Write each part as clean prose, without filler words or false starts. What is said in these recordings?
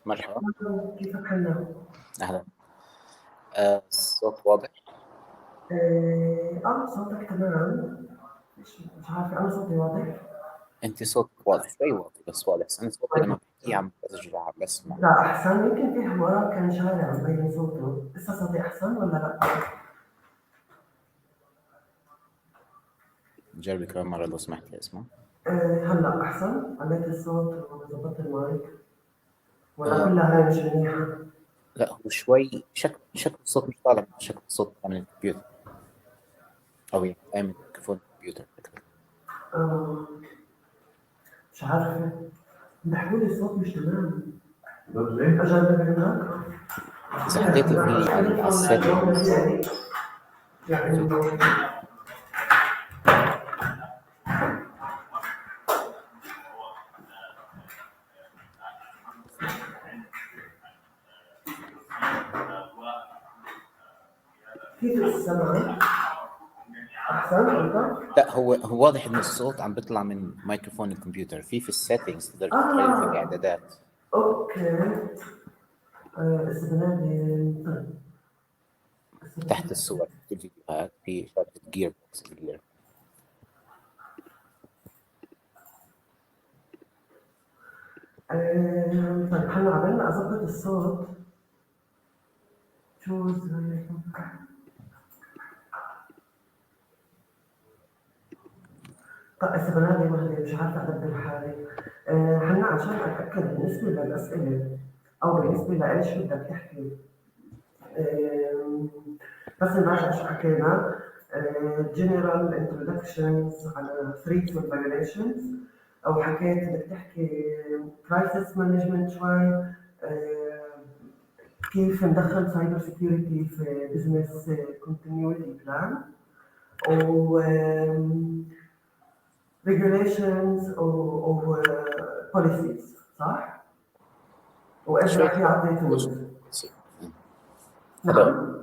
مرحبا. كيفك حنا؟ أهلا. الصوت واضح؟ صوتك تمام. مش عارفة أنا صوتي واضح؟ أنت صوتك واضح، شوي واضح بس واضح. أنا صوتي لما بحكي عم بسمع. لا أحسن، يمكن في وراك كان شارع مبين صوته. لسه صوتي أحسن ولا لا؟ جربي كمان مرة لو سمحتي اسمع. هلا أحسن؟ عليت الصوت وظبطت المايك ولا كلها هاي مش منيحة؟ لا هو شوي شكل الصوت مش طالع، شكل الصوط طالع من الكمبيوتر أو يعني طالع من ميكروفون الكمبيوتر أكثر. مش عارفة، بحكوا لي الصوت مش تمام. أجرب هناك؟ إذا حطيتي فيه على السيتنجز يعني كيف السمع؟ أحسن أنت؟ لا هو واضح إن الصوت عم بيطلع من ميكروفون الكمبيوتر. في السيتنجز تقدر تغير في الإعدادات. أوكي. استخدام تحت الصور في الفيديوهات في شاشة جير بوكس كبير. طيب هلا عبالنا أظبط الصوت. طيب استغلالي وهلي مش عارفة أدبر حالي. هلا عشان أتأكد بالنسبة للأسئلة أو بالنسبة لإيش بدك تحكي. بس نراجع شو حكينا. general introductions على threats and violations، أو حكيت بدك تحكي crisis management شوي. كيف ندخل سايبر سيكيورتي في بزنس continuity plan، و regulations و policies، صح؟ وإيش راح يعطي tools. نعم.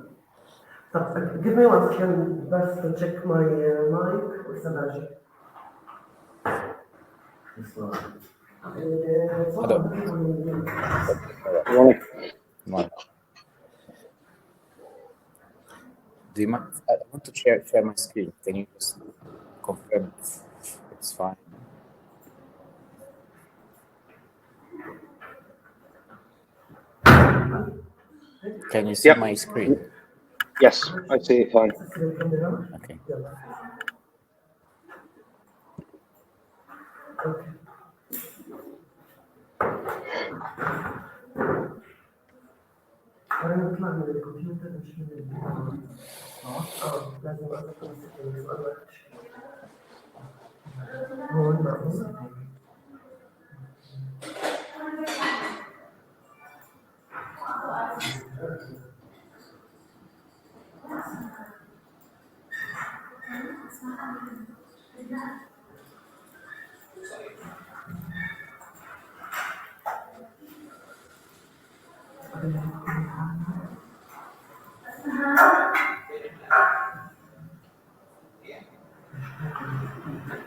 طب give me 1 second بس to check my mic وسماجي. Do you mind? I want to share my screen. Can you just confirm it's fine? Can you see my screen? Yes, I see it fine. Okay. أنا نطلع من الكمبيوتر مش من لازم أضبط السيتنجز وأنا هون معقول.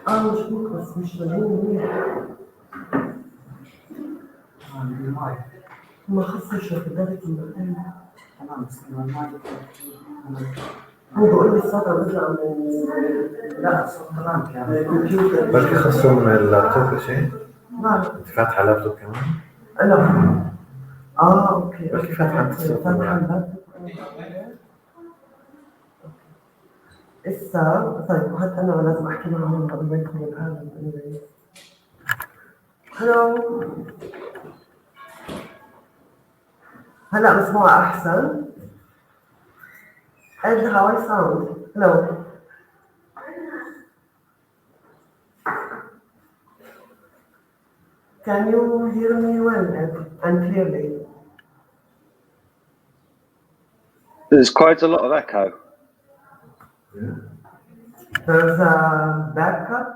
مشبوك بس مش مليون منيح. ما خصش كذلك المكان. هو بقول لي الصوت عم بيطلع من لا الصوت تمام يعني الكمبيوتر. بلكي خصه من اللابتوب شيء؟ نعم. انت فاتحة اللابتوب كمان؟ لا. اوكي. بلكي فاتحة الصوت اللابتوب. إسا طيب وحتى أنا لازم أحكي معهم قبل ما يدخلوا العالم. هلو. هلا مسموعة أحسن. And how I sound. Hello. Can you hear me well and clearly? There's quite a lot of echo. Yeah. There's a backup.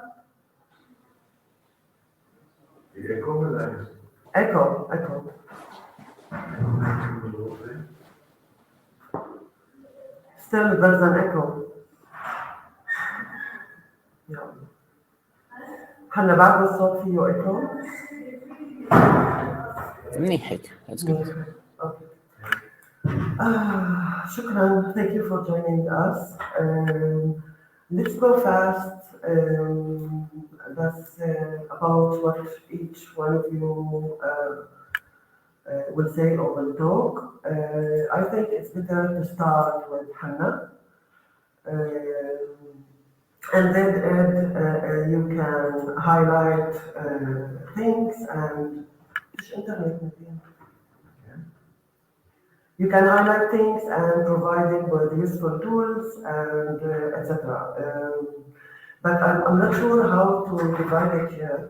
Echo. Still there's an echo. هلا بعد الصوت فيه echo. منيح هيك. That's good. Okay. شكرا. Thank you for joining us. Let's go fast. That's about what each one of you will say or will talk. I think it's better to start with Hannah. And then Ed, you can highlight things and you can highlight things and provide it with useful tools and etc. But I'm not sure how to divide it yet.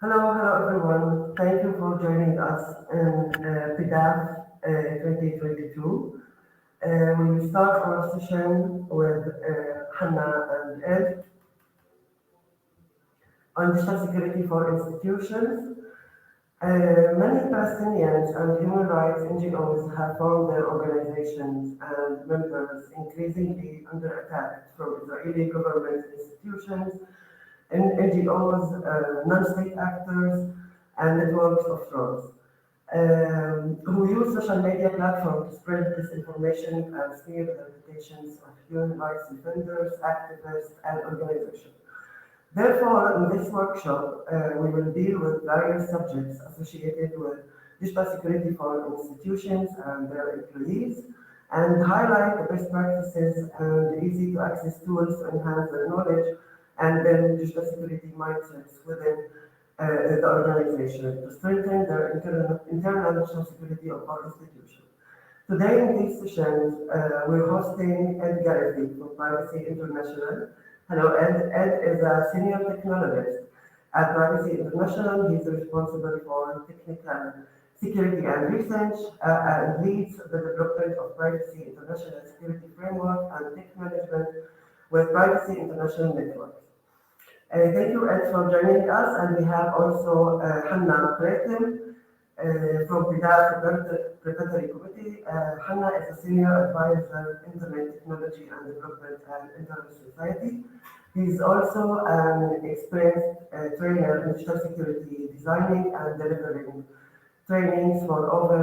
Hello everyone. Thank you for joining us in PDAF 2022. We will start our session with Hannah and Ed on digital security for institutions. Many Palestinians and human rights NGOs have found their organizations and members increasingly under attack from Israeli government institutions, and NGOs, non-state actors, and networks of trolls, who use social media platforms to spread disinformation and smear the reputations of human rights defenders, activists, and organizations. Therefore, in this workshop, we will deal with various subjects associated with digital security for institutions and their employees, and highlight the best practices and easy-to-access tools to enhance their knowledge and then digital security mindsets within the organization to strengthen their internal digital security of our institution. Today in these sessions, we're hosting Ed Garrity from Privacy International. Hello Ed. Ed is a senior technologist at Privacy International. He's responsible for technical security and research and leads the development of Privacy International security framework and tech management with Privacy International networks. Thank you, Ed, for joining us. And we have also Hannah Breton from PDAF Preparatory Committee. Hannah is a senior advisor in Internet Technology and Development and Internet Society. He's also an experienced trainer in digital security, designing and delivering trainings for over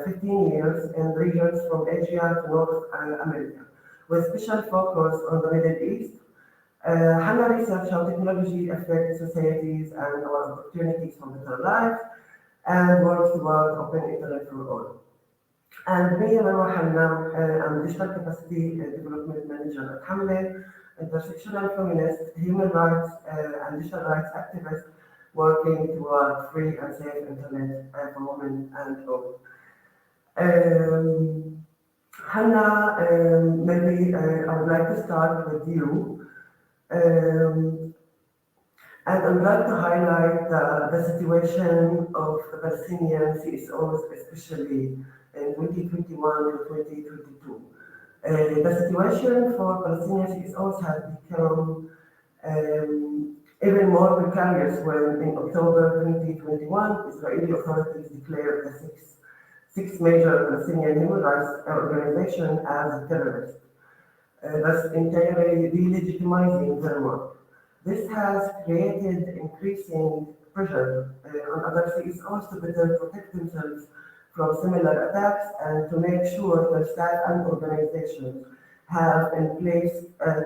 15 years in regions from Asia to North America, with special focus on the Middle East. Hannah research how technology affects societies and our opportunities for better lives, and works towards open internet for all. And me, Hannah, I'm digital capacity development manager at Hamle, intersectional feminist, human rights and digital rights activist, working toward free and safe internet for women and all. Hannah, maybe I would like to start with you. And I'd like to highlight the situation of the Palestinian CSOs, especially in 2021 to 2022. The situation for Palestinian CSOs has become even more precarious when in October 2021, Israeli authorities declared the six major Palestinian human rights organizations as terrorists, thus entirely delegitimizing their work. This has created increasing pressure on other CSOs to better protect themselves from similar attacks and to make sure their staff and organizations have in place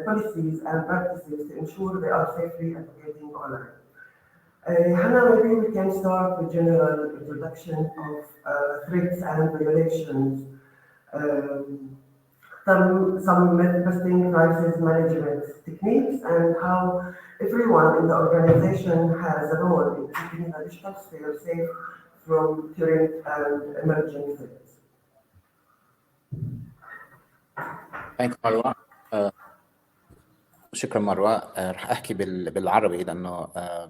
policies and practices to ensure they are safely advocating online. Hannah, maybe we can start with general introduction of threats and violations, some myth-busting crisis management techniques, and how everyone in the organization has a role in keeping the digital sphere safe from current and emerging threats. Thank you, مروة. شكرا مروة. رح أحكي بالعربي لأنه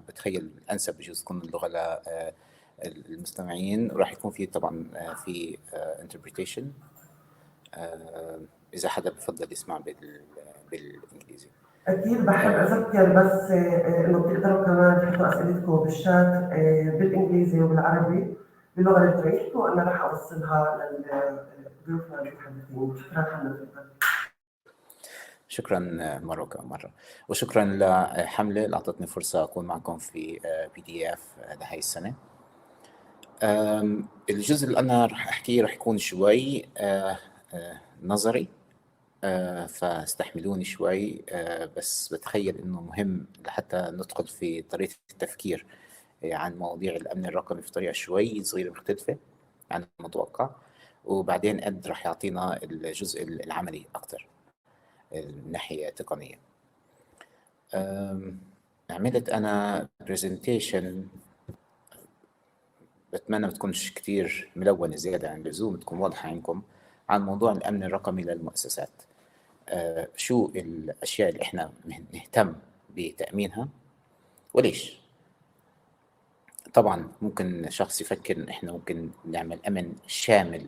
بتخيل أنسب بجوز تكون اللغة للمستمعين، وراح يكون في طبعا في interpretation إذا حدا بفضل يسمع بالإنجليزي. أكيد بحب أذكر بس إنه بتقدروا كمان تحطوا أسئلتكم بالشات بالإنجليزي وبالعربي باللغة اللي بتريحكم، وأنا رح أوصلها لضيوفنا المتحدثين. شكرا حنا. شكرا مرة، وشكرا لحملة اللي أعطتني فرصة أكون معكم في PDF لهي السنة. الجزء اللي أنا رح أحكيه رح يكون شوي نظري، فاستحملوني شوي، بس بتخيل إنه مهم لحتى ندخل في طريقة التفكير عن مواضيع الأمن الرقمي في طريقة شوي صغيرة مختلفة عن المتوقع، وبعدين قد رح يعطينا الجزء العملي أكتر من ناحية تقنية. عملت أنا برزنتيشن بتمنى ما تكونش كتير ملونة زيادة عن اللزوم، تكون واضحة عندكم، عن موضوع الأمن الرقمي للمؤسسات. شو الأشياء اللي إحنا نهتم بتأمينها وليش. طبعا ممكن شخص يفكر إن إحنا ممكن نعمل أمن شامل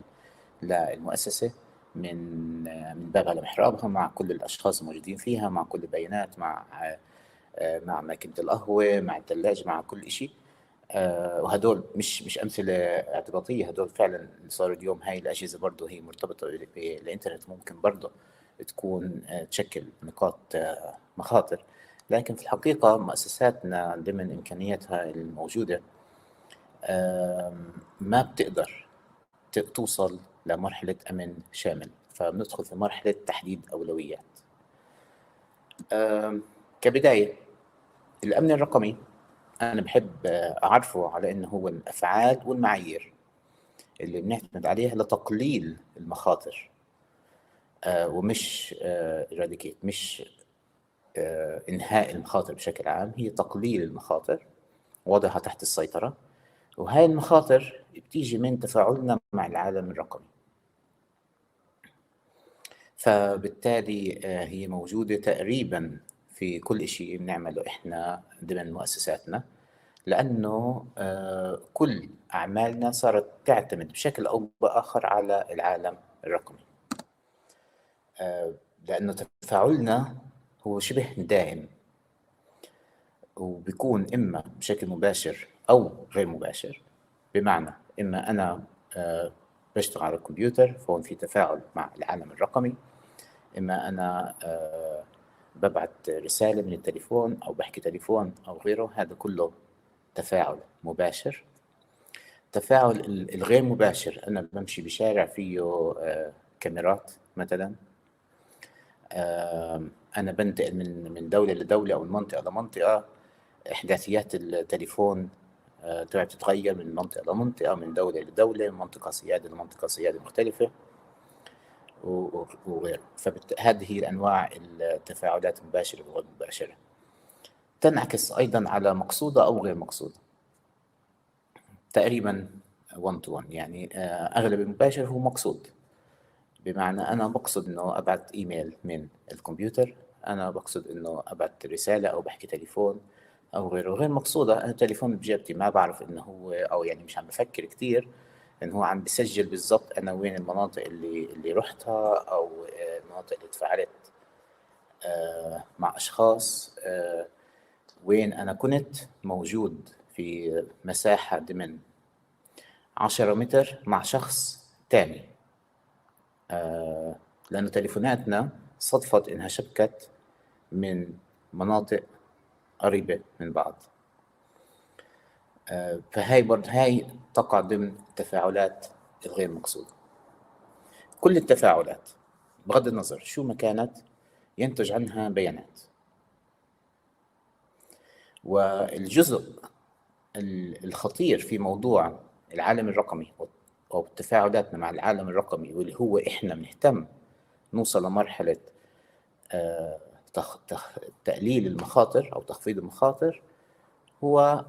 للمؤسسة من بابها لمحرابها، مع كل الأشخاص الموجودين فيها، مع كل البيانات، مع ماكينة القهوة، مع الثلاجة، مع كل إشي. وهدول مش أمثلة اعتباطية، هدول فعلا اللي صاروا اليوم. هاي الأجهزة برضو هي مرتبطة بالإنترنت، ممكن برضو تكون تشكل نقاط مخاطر، لكن في الحقيقة مؤسساتنا ضمن إمكانياتها الموجودة ما بتقدر توصل لمرحلة أمن شامل، فبندخل في مرحلة تحديد أولويات. كبداية، الأمن الرقمي أنا بحب أعرفه على إنه هو الأفعال والمعايير اللي بنعتمد عليها لتقليل المخاطر، ومش eradicate، مش إنهاء المخاطر بشكل عام، هي تقليل المخاطر، وضعها تحت السيطرة. وهاي المخاطر بتيجي من تفاعلنا مع العالم الرقمي، فبالتالي هي موجودة تقريبا في كل شيء بنعمله إحنا ضمن مؤسساتنا، لأنه كل أعمالنا صارت تعتمد بشكل أو بآخر على العالم الرقمي، لأنه تفاعلنا هو شبه دائم، وبيكون إما بشكل مباشر أو غير مباشر. بمعنى إما أنا بشتغل على الكمبيوتر فهون في تفاعل مع العالم الرقمي، إما أنا ببعت رسالة من التليفون أو بحكي تليفون أو غيره، هذا كله تفاعل مباشر. التفاعل الغير مباشر، أنا بمشي بشارع فيه كاميرات مثلا، أنا بنتقل من دولة لدولة أو من منطقة لمنطقة، إحداثيات التليفون تبعي بتتغير من منطقة لمنطقة، من دولة لدولة، من منطقة سيادة لمنطقة سيادة مختلفة وغيره. فهذه هي أنواع التفاعلات المباشرة والغير مباشرة، تنعكس أيضا على مقصودة أو غير مقصودة، تقريبا 1 to 1. يعني أغلب المباشر هو مقصود، بمعنى أنا بقصد إنه أبعت إيميل من الكمبيوتر، أنا بقصد إنه أبعت رسالة أو بحكي تليفون أو غيره. غير مقصودة، أنا التليفون بجيبتي ما بعرف إنه هو، أو يعني مش عم بفكر كتير إنه هو عم بسجل بالضبط أنا وين المناطق اللي رحتها، أو المناطق اللي تفاعلت مع أشخاص، وين أنا كنت موجود في مساحة ضمن 10 متر مع شخص تاني، لأنه تليفوناتنا صدفت إنها شبكت من مناطق قريبة من بعض. فهاي برضه هاي تقع ضمن التفاعلات الغير مقصودة. كل التفاعلات بغض النظر شو ما كانت ينتج عنها بيانات، والجزء الخطير في موضوع العالم الرقمي أو تفاعلاتنا مع العالم الرقمي، واللي هو إحنا بنهتم نوصل لمرحلة تقليل المخاطر أو تخفيض المخاطر، هو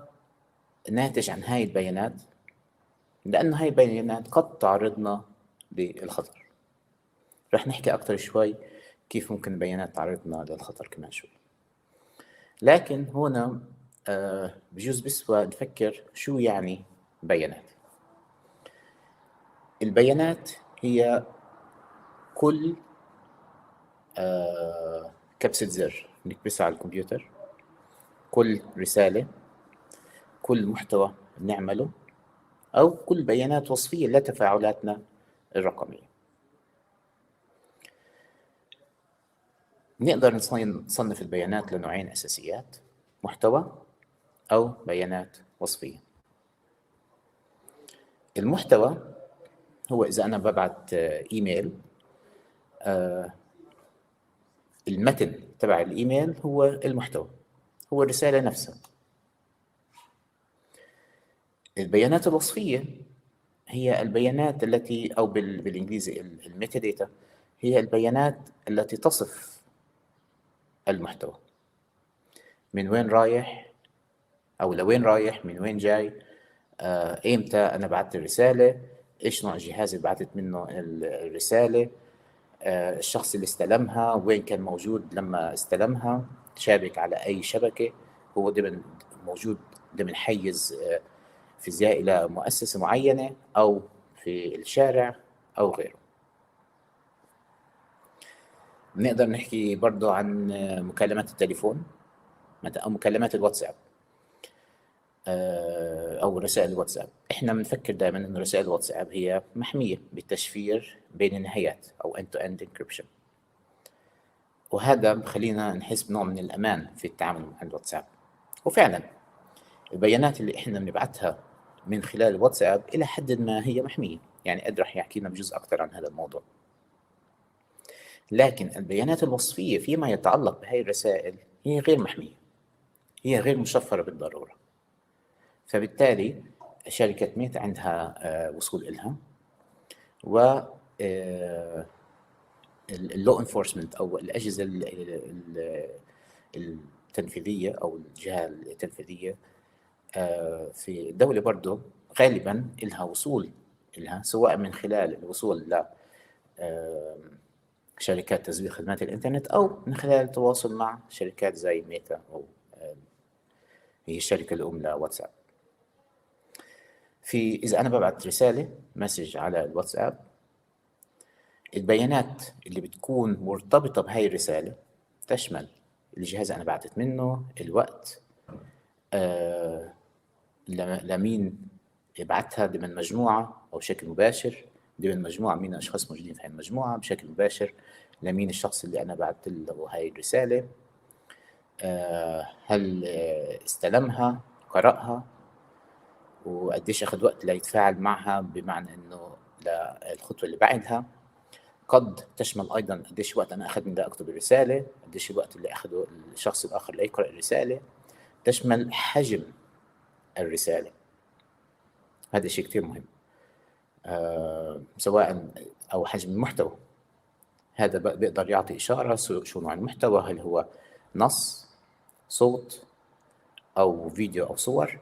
ناتج عن هاي البيانات، لأن هاي البيانات قد تعرضنا للخطر. رح نحكي أكتر شوي كيف ممكن البيانات تعرضنا للخطر كمان شوي، لكن هنا بجوز بسوى نفكر شو يعني بيانات. البيانات هي كل كبسة زر نكبسها على الكمبيوتر، كل رسالة، كل محتوى بنعمله، أو كل بيانات وصفية لتفاعلاتنا الرقمية. نقدر نصنف البيانات لنوعين أساسيات: محتوى أو بيانات وصفية. المحتوى هو إذا أنا ببعت إيميل، المتن تبع الإيميل هو المحتوى، هو الرسالة نفسها. البيانات الوصفية هي البيانات التي، أو بالإنجليزي الميتاداتا، هي البيانات التي تصف المحتوى: من وين رايح، أو لوين رايح، من وين جاي، إمتى أنا بعت الرسالة، إيش نوع الجهاز اللي بعتت منه الرسالة، الشخص اللي استلمها وين كان موجود لما استلمها، شابك على أي شبكة، هو موجود ضمن حيز فيزيائي إلى مؤسسة معينة أو في الشارع أو غيره. نقدر نحكي برضو عن مكالمات التليفون أو مكالمات الواتساب أو رسائل الواتساب. إحنا بنفكر دائما إن رسائل الواتساب هي محمية بالتشفير بين النهايات أو end-to-end encryption، وهذا بخلينا نحس بنوع من الأمان في التعامل مع الواتساب. وفعلا البيانات اللي إحنا بنبعتها من خلال الواتساب إلى حد ما هي محمية، يعني قد رح يحكينا بجزء أكثر عن هذا الموضوع. لكن البيانات الوصفية فيما يتعلق بهذه الرسائل هي غير محمية، هي غير مشفرة بالضرورة. فبالتالي شركة ميت عندها وصول إلها، و اللو انفورسمنت أو الأجهزة التنفيذية أو الجهة التنفيذية في الدولة برضو غالبا إلها وصول إلها، سواء من خلال الوصول ل شركات تزوير خدمات الإنترنت أو من خلال التواصل مع شركات زي ميتا أو هي الشركة الأم لواتساب. إذا أنا ببعت رسالة مسج على الواتساب، البيانات اللي بتكون مرتبطة بهاي الرسالة تشمل الجهاز أنا بعتت منه، الوقت، لمين يبعتها ضمن مجموعة أو بشكل مباشر، ضمن مجموعة من أشخاص موجودين في هاي المجموعة بشكل مباشر، لمين الشخص اللي أنا بعت له هاي الرسالة، هل استلمها، قرأها، وقديش أخذ وقت ليتفاعل معها، بمعنى إنه للخطوة اللي بعدها. قد تشمل أيضا قديش وقت أنا أخذ من ده أكتب الرسالة، قديش الوقت اللي أخذه الشخص الآخر ليقرأ الرسالة. تشمل حجم الرسالة، هذا شيء كتير مهم، سواء أو حجم المحتوى. هذا بيقدر يعطي إشارة شو نوع المحتوى، هل هو نص، صوت، أو فيديو أو صور،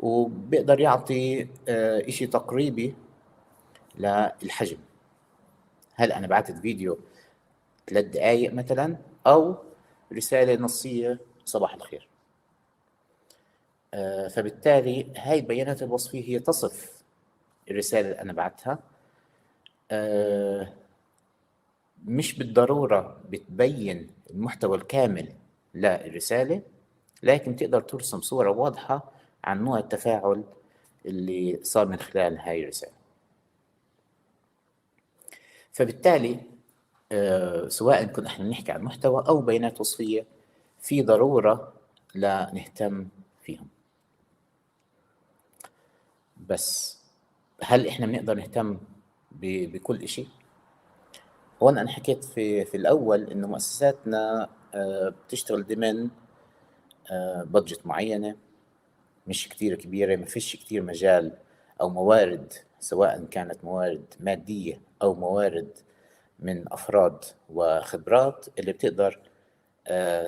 وبيقدر يعطي إشي تقريبي للحجم، هل أنا بعتت فيديو 3 دقايق مثلا أو رسالة نصية صباح الخير. فبالتالي هاي البيانات الوصفية هي تصف الرسالة اللي أنا بعتها، مش بالضرورة بتبين المحتوى الكامل للرسالة، لكن تقدر ترسم صورة واضحة عن نوع التفاعل اللي صار من خلال هاي الرسالة. فبالتالي سواء كنا احنا نحكي عن محتوى أو بيانات وصفية، في ضرورة لا نهتم فيهم. بس هل احنا بنقدر نهتم بكل إشي؟ هون أنا حكيت في الأول إنه مؤسساتنا بتشتغل ضمن بادجت معينة مش كتير كبيرة، ما فيش كتير مجال أو موارد، سواء كانت موارد مادية أو موارد من أفراد وخبرات اللي بتقدر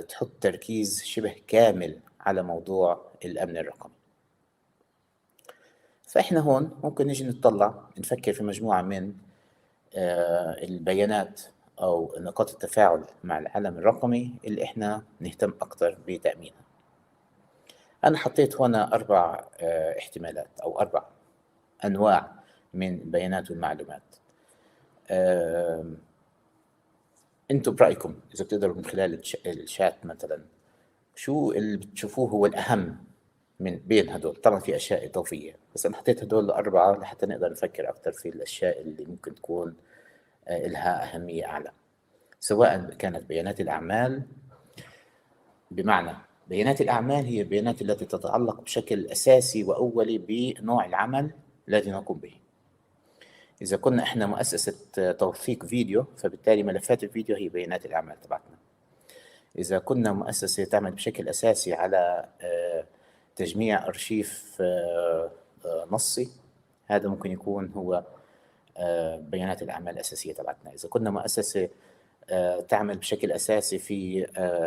تحط تركيز شبه كامل على موضوع الأمن الرقمي. فإحنا هون ممكن نجي نطلع نفكر في مجموعة من البيانات أو نقاط التفاعل مع العالم الرقمي اللي إحنا نهتم أكتر بتأمينها. أنا حطيت هنا 4 احتمالات أو 4 أنواع من البيانات والمعلومات. أنتوا برأيكم إذا بتقدروا من خلال الشات مثلا، شو اللي بتشوفوه هو الأهم من بين هدول؟ طبعا في أشياء إضافية، بس أنا حطيت هدول 4 لحتى نقدر نفكر أكتر في الأشياء اللي ممكن تكون لها أهمية أعلى. سواء كانت بيانات الأعمال، بمعنى بيانات الأعمال هي البيانات التي تتعلق بشكل أساسي وأولي بنوع العمل الذي نقوم به. إذا كنا إحنا مؤسسة توثيق فيديو، فبالتالي ملفات الفيديو هي بيانات الأعمال تبعتنا. إذا كنا مؤسسة تعمل بشكل أساسي على تجميع أرشيف نصي، هذا ممكن يكون هو بيانات الأعمال الأساسية تبعتنا. إذا كنا مؤسسة تعمل بشكل أساسي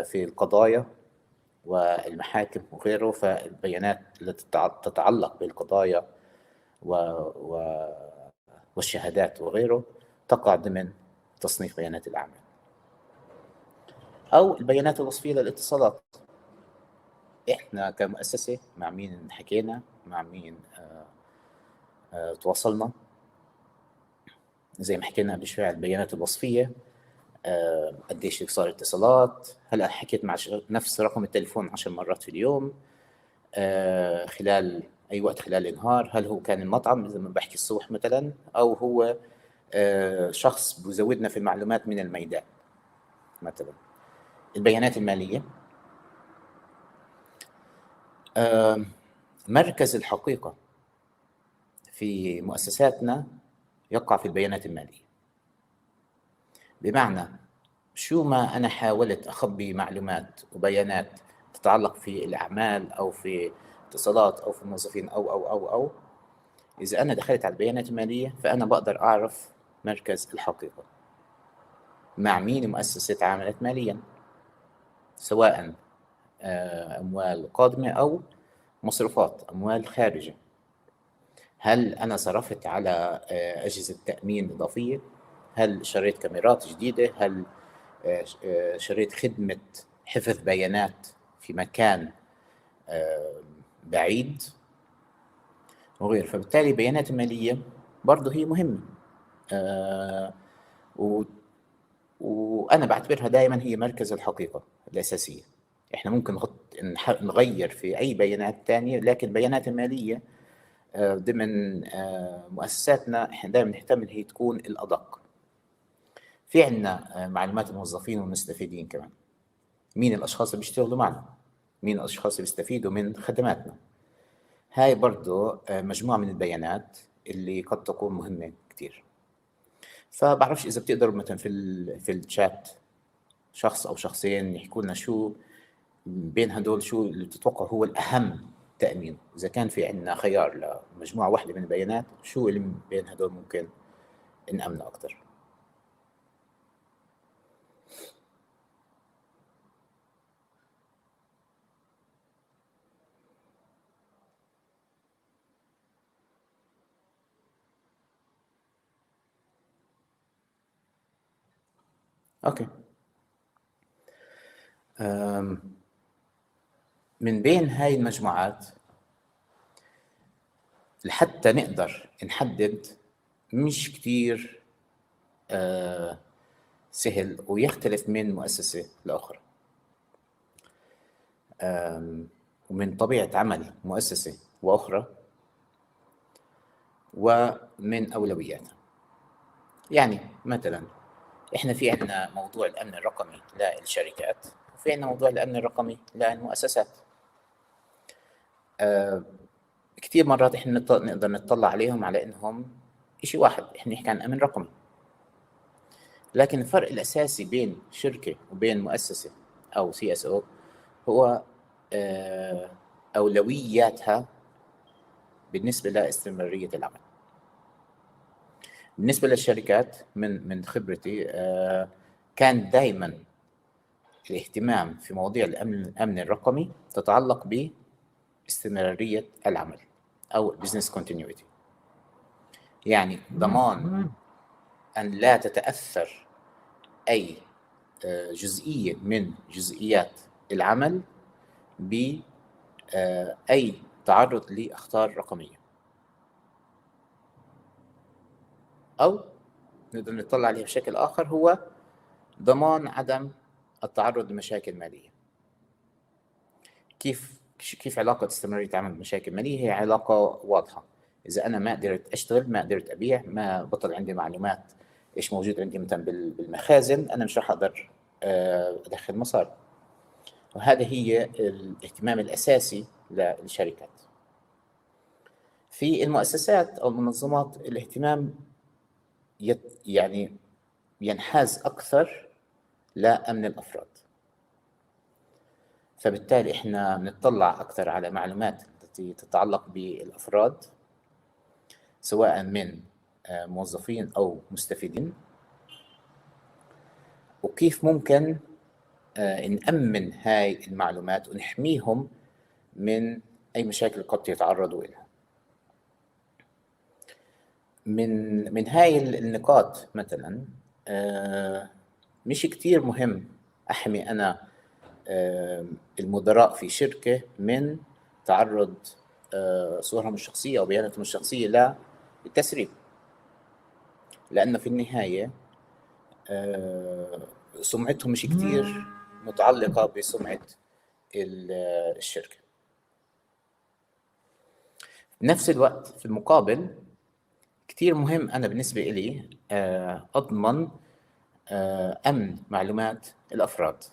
في القضايا والمحاكم وغيره، فالبيانات التي تتعلق بالقضايا والشهادات وغيره تقع ضمن تصنيف بيانات الأعمال. أو البيانات الوصفية للاتصالات، إحنا كمؤسسة مع مين حكينا، مع مين تواصلنا. زي ما حكينا قبل شوي على البيانات الوصفية، قديش صار اتصالات، هل حكيت مع نفس رقم التليفون 10 مرات في اليوم، خلال أي وقت خلال النهار، هل هو كان المطعم إذا ما بحكي الصبح مثلا، أو هو شخص بزودنا في المعلومات من الميدان مثلا. البيانات المالية، مركز الحقيقة في مؤسساتنا يقع في البيانات المالية. بمعنى شو ما أنا حاولت أخبي معلومات وبيانات تتعلق في الأعمال أو في اتصالات أو في الموظفين أو إذا أنا دخلت على البيانات المالية فأنا بقدر أعرف مركز الحقيقة، مع مين المؤسسة تعاملت ماليا، سواء أموال قادمة أو مصروفات أموال خارجة. هل أنا صرفت على أجهزة تأمين إضافية؟ هل شريت كاميرات جديدة؟ هل شريت خدمة حفظ بيانات في مكان بعيد وغير؟ فبالتالي البيانات المالية برضه هي مهمة، وأنا بعتبرها دائما هي مركز الحقيقة الأساسية. إحنا ممكن نغير في أي بيانات تانية، لكن البيانات المالية ضمن مؤسساتنا إحنا دائما نهتم هي تكون الأدق. في عندنا معلومات الموظفين والمستفيدين كمان، مين الأشخاص اللي بيشتغلوا معنا، مين الأشخاص اللي بيستفيدوا من خدماتنا. هاي برضو مجموعة من البيانات اللي قد تكون مهمة كتير. فبعرفش إذا بتقدروا مثلا في الشات شخص أو شخصين يحكوا لنا شو بين هدول، شو اللي بتتوقع هو الأهم تأمين. إذا كان في عندنا خيار لمجموعة واحدة من البيانات، شو اللي بين هدول ممكن نأمنه أكتر. أوكي. من بين هاي المجموعات لحتى نقدر نحدد مش كتير سهل ويختلف من مؤسسة لأخرى، ومن طبيعة عمل مؤسسة وأخرى، ومن أولوياتها. يعني مثلا إحنا في عندنا موضوع الأمن الرقمي للشركات، وفي عندنا موضوع الأمن الرقمي للمؤسسات. كتير مرات إحنا نقدر نطلع عليهم على إنهم إشي واحد، إحنا نحكي عن أمن رقمي، لكن الفرق الأساسي بين شركة وبين مؤسسة أو CSO هو أولوياتها بالنسبة لاستمرارية العمل. بالنسبة للشركات من خبرتي كان دائما الاهتمام في مواضيع الأمن الرقمي تتعلق باستمرارية العمل أو business continuity، يعني ضمان أن لا تتأثر أي جزئية من جزئيات العمل بأي تعرض لأخطار رقمية، أو نقدر نطلع عليه بشكل آخر هو ضمان عدم التعرض لمشاكل مالية. كيف علاقة استمرارية العمل بمشاكل مالية؟ هي علاقة واضحة. إذا أنا ما قدرت أشتغل، ما قدرت أبيع، ما بطل عندي معلومات إيش موجود عندي مثلا بالمخازن، أنا مش راح أقدر أدخل مصاري. وهذا هي الاهتمام الأساسي للشركات. في المؤسسات أو المنظمات الاهتمام يعني ينحاز أكثر لأمن الأفراد، فبالتالي إحنا نطلع أكثر على معلومات التي تتعلق بالأفراد، سواء من موظفين أو مستفيدين، وكيف ممكن نأمن هاي المعلومات ونحميهم من أي مشاكل قد يتعرضوا إليها. من هاي النقاط مثلا مش كتير مهم أحمي أنا المدراء في شركة من تعرض صورهم الشخصية أو بياناتهم الشخصية للتسريب، لأنه في النهاية سمعتهم مش كتير متعلقة بسمعة الشركة. بنفس الوقت في المقابل كتير مهم أنا بالنسبة إلي أضمن أمن معلومات الأفراد،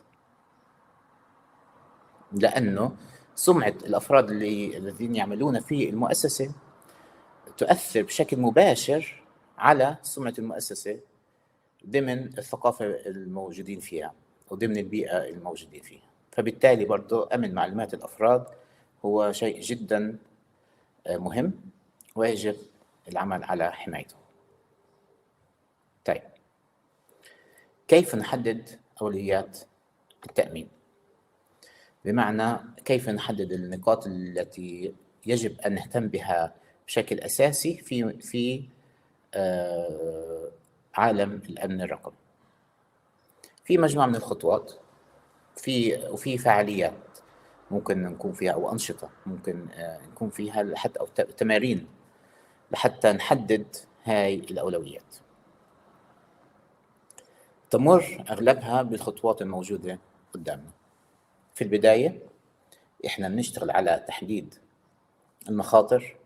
لأنه سمعة الأفراد الذين يعملون في المؤسسة تؤثر بشكل مباشر على سمعة المؤسسة ضمن الثقافة الموجودين فيها وضمن البيئة الموجودين فيها. فبالتالي برضو أمن معلومات الأفراد هو شيء جدا مهم ويجب العمل على حمايته. طيب، كيف نحدد أولويات التأمين؟ بمعنى كيف نحدد النقاط التي يجب أن نهتم بها بشكل أساسي في عالم الأمن الرقمي. في مجموعة من الخطوات وفي فعاليات ممكن نكون فيها أو أنشطة ممكن نكون فيها حتى أو تمارين لحتى نحدد هاي الأولويات. تمر أغلبها بالخطوات الموجودة قدامنا. في البداية إحنا بنشتغل على تحديد المخاطر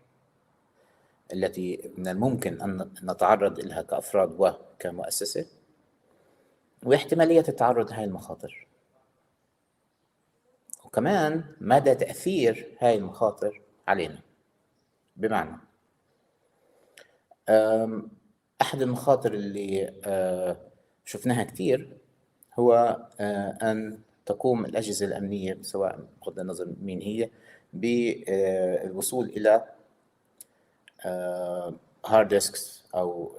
التي من الممكن أن نتعرض لها كأفراد وكمؤسسة، واحتمالية التعرض لهذه المخاطر، وكمان مدى تأثير هذه المخاطر علينا. بمعنى أحد المخاطر اللي شفناها كتير هو أن تقوم الأجهزة الأمنية سواء بغض النظر مين هي بالوصول إلى هارد ديسكس أو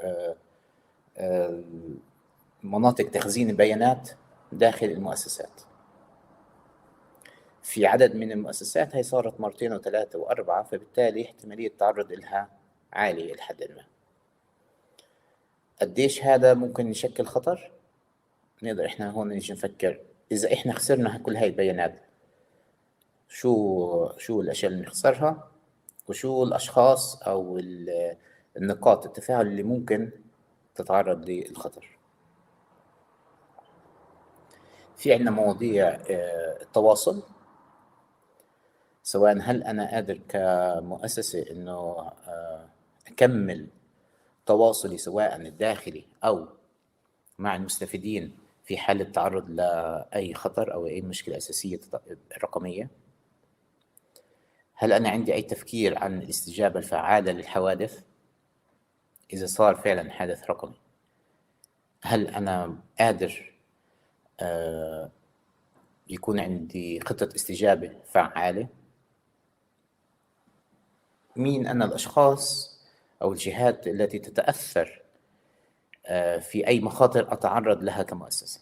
مناطق تخزين البيانات داخل المؤسسات. في عدد من المؤسسات هي صارت مرتين وثلاثة وأربعة، فبالتالي احتمالية التعرض لها عالية لحد ما. قديش هذا ممكن يشكل خطر؟ نقدر إحنا هون نيجي نفكر إذا إحنا خسرنا كل هاي البيانات شو الأشياء اللي نخسرها، وشو الأشخاص أو النقاط التفاعل اللي ممكن تتعرض للخطر. في عندنا مواضيع التواصل، سواء هل أنا قادر كمؤسسة إنه أكمل تواصلي سواء الداخلي أو مع المستفيدين في حال التعرض لأي خطر أو أي مشكلة أساسية رقمية. هل أنا عندي أي تفكير عن الاستجابة الفعالة للحوادث إذا صار فعلا حادث رقمي؟ هل أنا قادر يكون عندي خطة استجابة فعالة؟ مين أنا الأشخاص أو الجهات التي تتأثر في أي مخاطر أتعرض لها كمؤسسة؟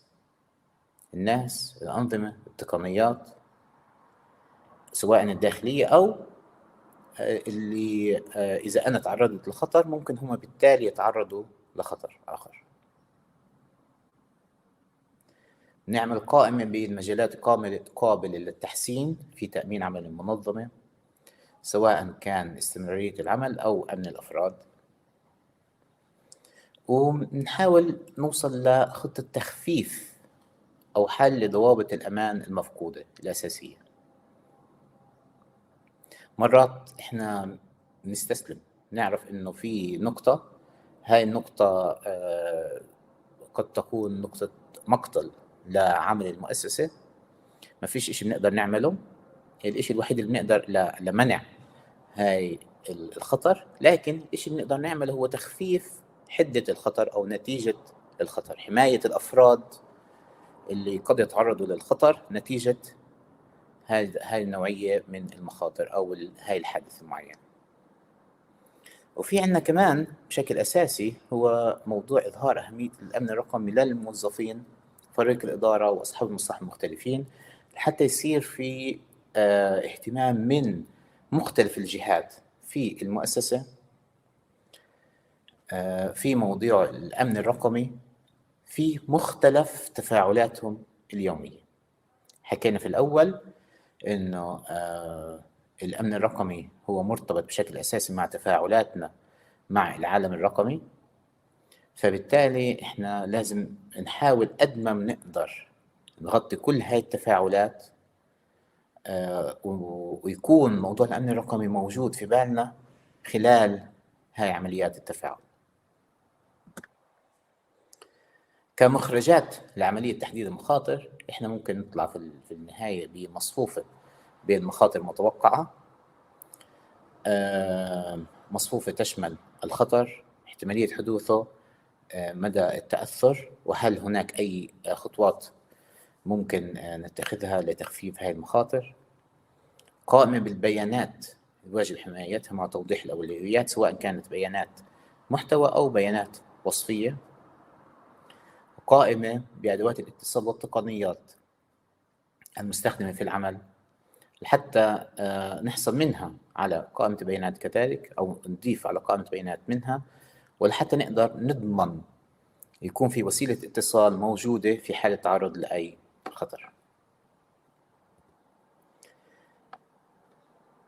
الناس، الأنظمة، التقنيات، سواء الداخلية أو اللي إذا أنا تعرضت لخطر ممكن هم بالتالي يتعرضوا لخطر آخر. نعمل قائمة بالمجالات قابلة للتحسين في تأمين عمل المنظمة، سواء كان استمرارية العمل أو أمن الأفراد، ونحاول نوصل لخطة تخفيف أو حل لضوابط الأمان المفقودة الأساسية. مرات إحنا نستسلم، نعرف إنه في نقطة هاي النقطة قد تكون نقطة مقتل لعمل المؤسسة. ما فيش إشي بنقدر نعمله، الإشي الوحيد اللي بنقدر لمنع هاي الخطر، لكن الإشي اللي بنقدر نعمله هو تخفيف حدة الخطر أو نتيجة الخطر، حماية الأفراد اللي قد يتعرضوا للخطر نتيجة هاي النوعية من المخاطر أو هاي الحادث المعين. وفي عندنا كمان بشكل أساسي هو موضوع إظهار أهمية الأمن الرقمي للموظفين، فريق الإدارة وأصحاب المصلحة المختلفين، حتى يصير في اهتمام من مختلف الجهات في المؤسسة في موضوع الأمن الرقمي في مختلف تفاعلاتهم اليومية. حكينا في الأول إنه الأمن الرقمي هو مرتبط بشكل أساسي مع تفاعلاتنا مع العالم الرقمي، فبالتالي إحنا لازم نحاول قد ما بنقدر نغطي كل هاي التفاعلات ويكون موضوع الأمن الرقمي موجود في بالنا خلال هاي عمليات التفاعل. كمخرجات لعملية تحديد المخاطر، إحنا ممكن نطلع في النهاية بمصفوفة بين المخاطر المتوقعة، مصفوفة تشمل الخطر، احتمالية حدوثه، مدى التأثر، وهل هناك أي خطوات ممكن نتخذها لتخفيف هذه المخاطر. قائمة بالبيانات الواجب حمايتها مع توضيح الأولويات، سواء كانت بيانات محتوى أو بيانات وصفية. قائمة بأدوات الاتصال والتقنيات المستخدمة في العمل حتى نحصل منها على قائمة بيانات كذلك، أو نضيف على قائمة بيانات منها، ولحتى نقدر نضمن يكون في وسيلة اتصال موجودة في حالة تعرض لأي خطر.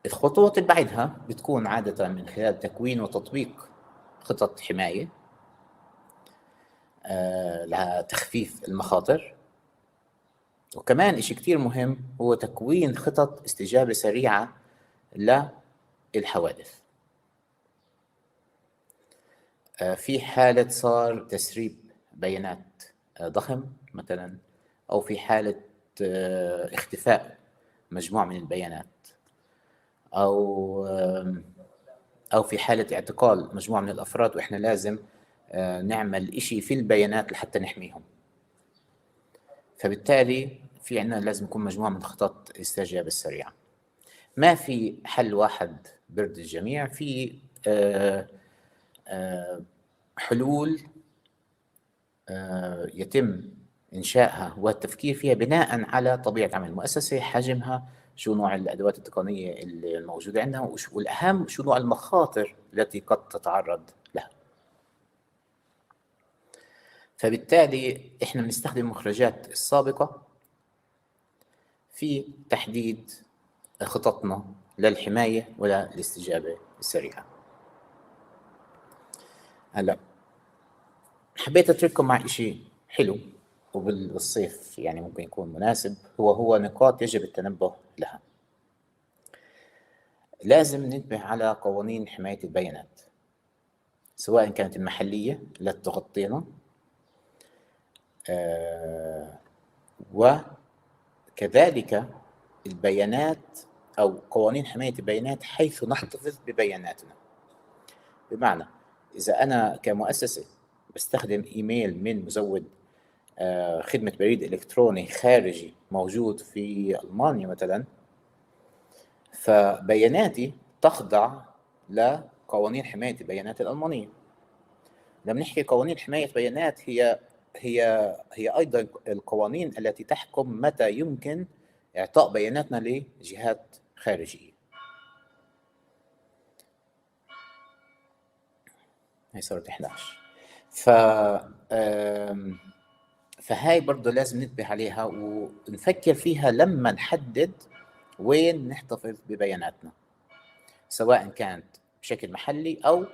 الخطوات اللي بعدها بتكون عادة من خلال تكوين وتطبيق خطط حماية لتخفيف المخاطر. وكمان إشي كتير مهم هو تكوين خطط استجابة سريعة للحوادث في حالة صار تسريب بيانات ضخم مثلا، أو في حالة اختفاء مجموعة من البيانات، أو في حالة اعتقال مجموعة من الأفراد، وإحنا لازم نعمل إشي في البيانات لحتى نحميهم. فبالتالي في عنا لازم يكون مجموعة من خطط الاستجابة السريعة. ما في حل واحد برد الجميع، في حلول يتم إنشائها والتفكير فيها بناء على طبيعة عمل المؤسسة، حجمها، شو نوع الأدوات التقنية الموجودة عندها، والأهم شو نوع المخاطر التي قد تتعرض لها. فبالتالي إحنا بنستخدم المخرجات السابقة في تحديد خططنا للحماية وللاستجابة السريعة. هلا حبيت أترككم مع إشي حلو وبالصيف يعني ممكن يكون مناسب، هو نقاط يجب التنبه لها. لازم ننتبه على قوانين حماية البيانات، سواء كانت المحلية التي تغطينا وكذلك البيانات أو قوانين حماية البيانات حيث نحتفظ ببياناتنا. بمعنى إذا أنا كمؤسسة بستخدم إيميل من مزود خدمة بريد إلكتروني خارجي موجود في ألمانيا مثلا، فبياناتي تخضع لقوانين حماية البيانات الألمانية. لما نحكي قوانين حماية بيانات هي أيضا القوانين التي تحكم متى يمكن إعطاء بياناتنا لجهات خارجية. هي صارت 11. فهاي برضو لازم ننتبه عليها ونفكر فيها لما نحدد وين نحتفظ ببياناتنا، سواء كانت بشكل محلي أو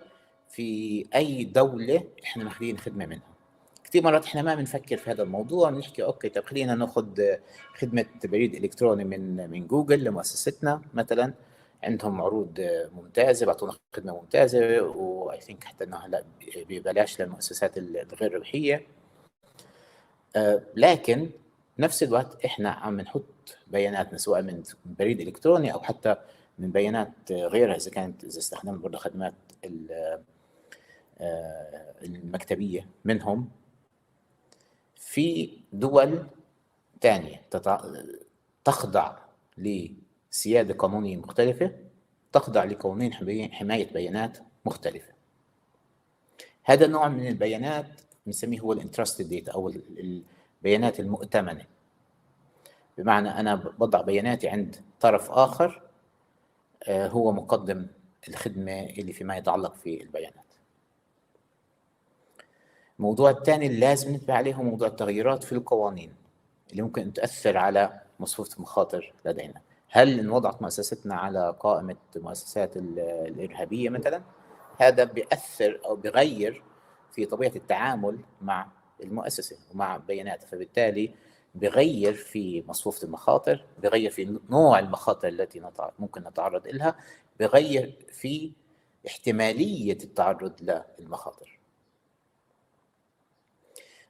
في أي دولة إحنا ماخذين خدمة منها. كثير مرات إحنا ما بنفكر في هذا الموضوع، بنحكي أوكي طب خلينا ناخذ خدمة بريد إلكتروني من جوجل لمؤسستنا مثلا، عندهم عروض ممتازة، بيعطونا خدمة ممتازة، وآي ثينك حتى إنه هلا ببلاش للمؤسسات الغير ربحية. لكن بنفس الوقت إحنا عم نحط بياناتنا سواء من بريد إلكتروني أو حتى من بيانات غيرها، إذا استخدمنا برضه خدمات المكتبية منهم في دول تانية تخضع لسيادة قانونية مختلفة، تخضع لقوانين حماية بيانات مختلفة. هذا النوع من البيانات بنسميه هو الانترستد داتا أو البيانات المؤتمنة، بمعنى أنا بضع بياناتي عند طرف آخر هو مقدم الخدمة اللي فيما يتعلق في البيانات. الموضوع الثاني اللي لازم ننتبه عليه هو موضوع التغييرات في القوانين اللي ممكن أن تؤثر على مصفوفة المخاطر لدينا. هل إن وضعت مؤسستنا على قائمة مؤسسات الإرهابية مثلا، هذا بيأثر أو بيغير في طبيعة التعامل مع المؤسسة ومع بياناتها، فبالتالي بيغير في مصفوفة المخاطر، بيغير في نوع المخاطر التي ممكن نتعرض لها، بيغير في احتمالية التعرض للمخاطر.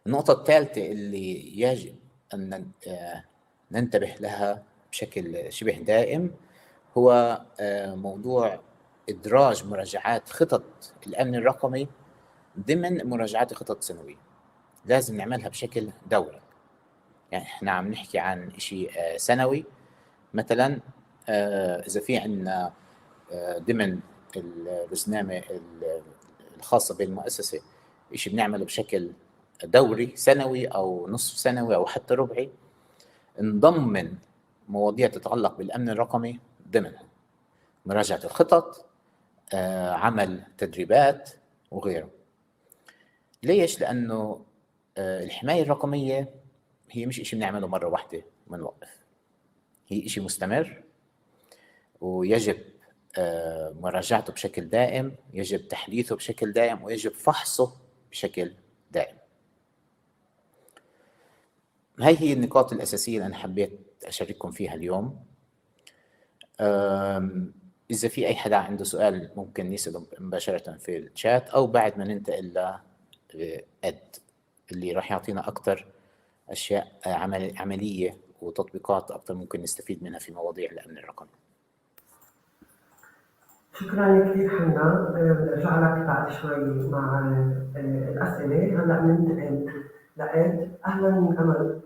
النقطة الثالثة اللي يجب أن ننتبه لها بشكل شبه دائم هو موضوع إدراج مراجعات خطط الأمن الرقمي ضمن مراجعات الخطط السنوية. لازم نعملها بشكل دوري، يعني إحنا عم نحكي عن شيء سنوي مثلا. إذا في عندنا ضمن الرزنامة الخاصة بالمؤسسة شيء بنعمله بشكل دوري سنوي أو نصف سنوي أو حتى ربعي، نضمن مواضيع تتعلق بالأمن الرقمي ضمنها، مراجعة الخطط، عمل تدريبات وغيره. ليش؟ لأنه الحماية الرقمية هي مش إشي بنعمله مرة واحدة ونوقف، هي إشي مستمر ويجب مراجعته بشكل دائم، يجب تحديثه بشكل دائم، ويجب فحصه بشكل دائم. هي النقاط الأساسية اللي أنا حبيت أشارككم فيها اليوم. إذا في أي حدا عنده سؤال ممكن يسأله مباشرة في الشات أو بعد ما ننتقل لأد اللي راح يعطينا أكتر أشياء عملية وتطبيقات أكتر ممكن نستفيد منها في مواضيع الأمن الرقمي. شكرا كثير حنا. برجع لك بعد شوي مع الأسئلة. هلا بننتقل لأد. أهلا أمل.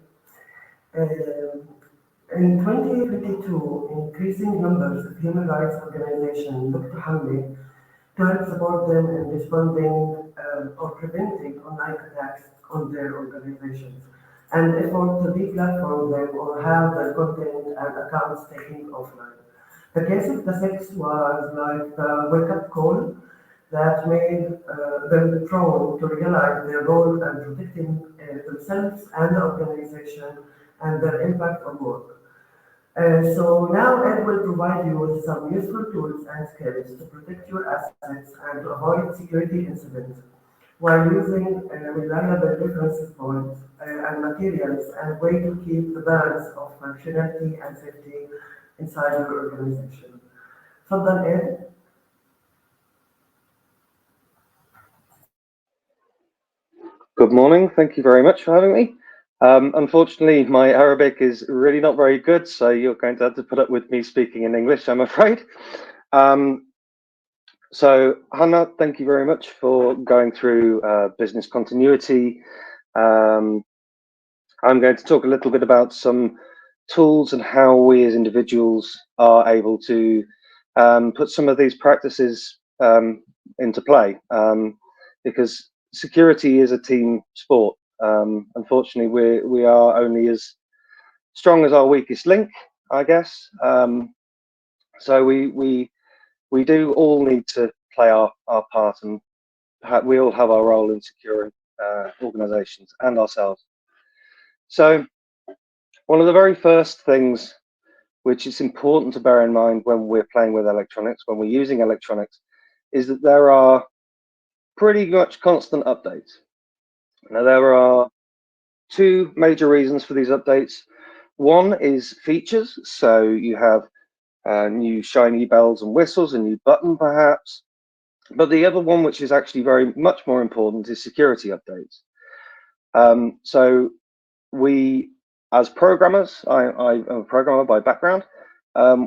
In 2022, increasing numbers of human rights organizations look to Hamle to help support them in responding or preventing online attacks on their organizations, and effort to deplatform them or have their content and accounts taken offline. The case of the six was like the wake-up call that made them prone to realize their role in protecting themselves and the organization and their impact on work. So now Ed will provide you with some useful tools and skills to protect your assets and to avoid security incidents while using reliable reference points and materials and a way to keep the balance of functionality and safety inside your organization. تفضل Ed. Good morning. Thank you very much for having me. Unfortunately, my Arabic is really not very good, so you're going to have to put up with me speaking in English, I'm afraid. So, Hannah, thank you very much for going through business continuity. I'm going to talk a little bit about some tools and how we as individuals are able to put some of these practices into play, because security is a team sport. Unfortunately, we are only as strong as our weakest link, I guess. So we do all need to play our part, and we all have our role in securing organizations and ourselves. So one of the very first things which is important to bear in mind when we're playing with electronics, when we're using electronics, is that there are pretty much constant updates. Now, there are two major reasons for these updates. One is features. So you have new shiny bells and whistles, a new button perhaps. But the other one, which is actually very much more important, is security updates. So we, as programmers, I'm a programmer by background.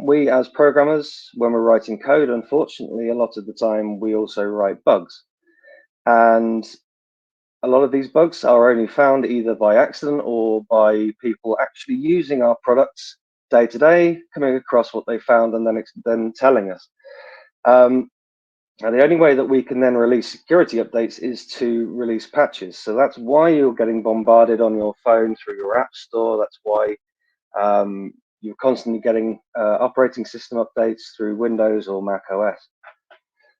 We as programmers, when we're writing code, unfortunately, a lot of the time we also write bugs. And a lot of these bugs are only found either by accident or by people actually using our products day to day, coming across what they found and then telling us. And the only way that we can then release security updates is to release patches. So that's why you're getting bombarded on your phone through your app store. That's why you're constantly getting operating system updates through Windows or Mac OS.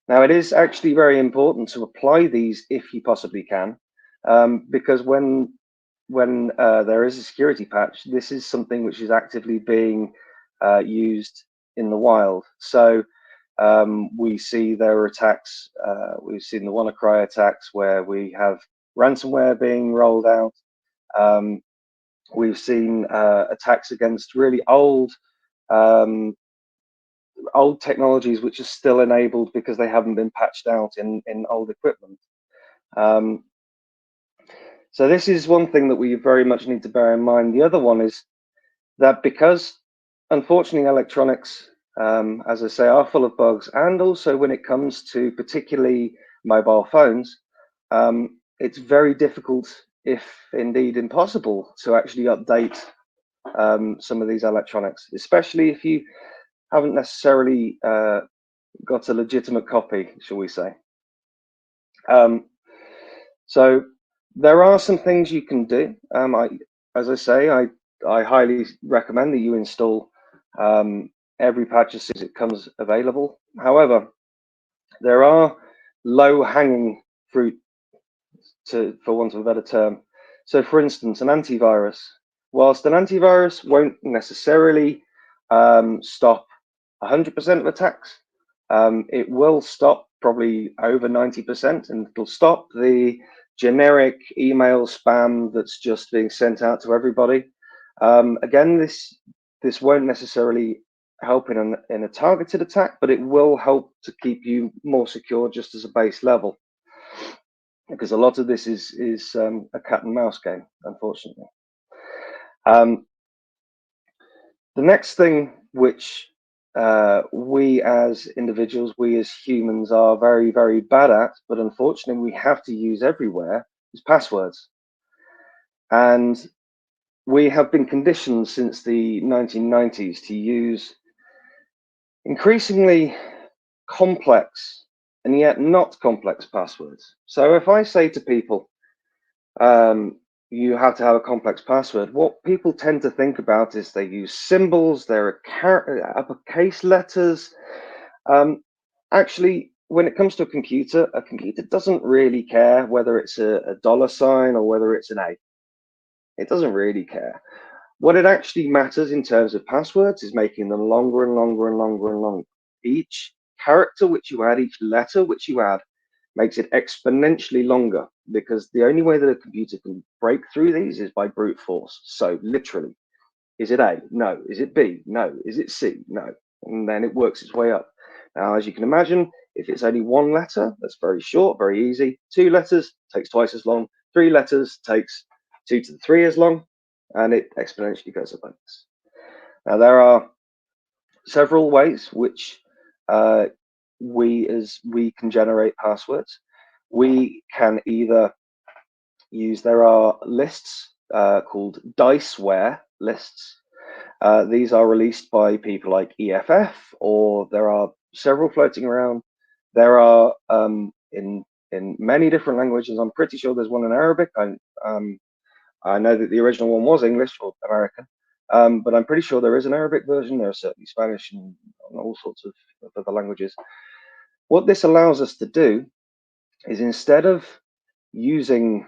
Now, it is actually very important to apply these if you possibly can, because when there is a security patch, this is something which is actively being used in the wild. So we see there are attacks. We've seen the WannaCry attacks where we have ransomware being rolled out. We've seen attacks against really old technologies which are still enabled because they haven't been patched out in old equipment. So this is one thing that we very much need to bear in mind. The other one is that because, unfortunately, electronics, as I say, are full of bugs, and also when it comes to particularly mobile phones, it's very difficult, if indeed impossible, to actually update some of these electronics, especially if you haven't necessarily got a legitimate copy, shall we say. So there are some things you can do. As I say, I highly recommend that you install every patch as soon as it comes available. However, there are low-hanging fruit, for want of a better term. So, for instance, an antivirus. Whilst an antivirus won't necessarily stop 100% of attacks, it will stop probably over 90%, and it'll stop the generic email spam that's just being sent out to everybody. Again, this won't necessarily help in a targeted attack, but it will help to keep you more secure just as a base level, because a lot of this is a cat and mouse game, unfortunately. The next thing which we as individuals, we as humans are very, very bad at, but unfortunately we have to use everywhere, is passwords. And we have been conditioned since the 1990s to use increasingly complex and yet not complex passwords. So if I say to people, you have to have a complex password, what people tend to think about is they use symbols, there are uppercase letters. Actually, when it comes to a computer doesn't really care whether it's a $sign or whether it's an A. It doesn't really care. What it actually matters in terms of passwords is making them longer and longer and longer and longer. Each character which you add, each letter which you add, makes it exponentially longer, because the only way that a computer can break through these is by brute force. So literally, is it A? No. Is it B? No. Is it C? No. And then it works its way up. Now, as you can imagine, if it's only one letter, that's very short, very easy. 2 letters takes twice as long. 3 letters takes 2 to the 3 as long, and it exponentially goes up like this. Now, there are several ways which we can generate passwords. We can either use, there are lists called diceware lists. These are released by people like EFF, or there are several floating around. There are in many different languages. I'm pretty sure there's one in Arabic. I know that the original one was English or American, but I'm pretty sure there is an Arabic version. There are certainly Spanish and all sorts of other languages. What this allows us to do is, instead of using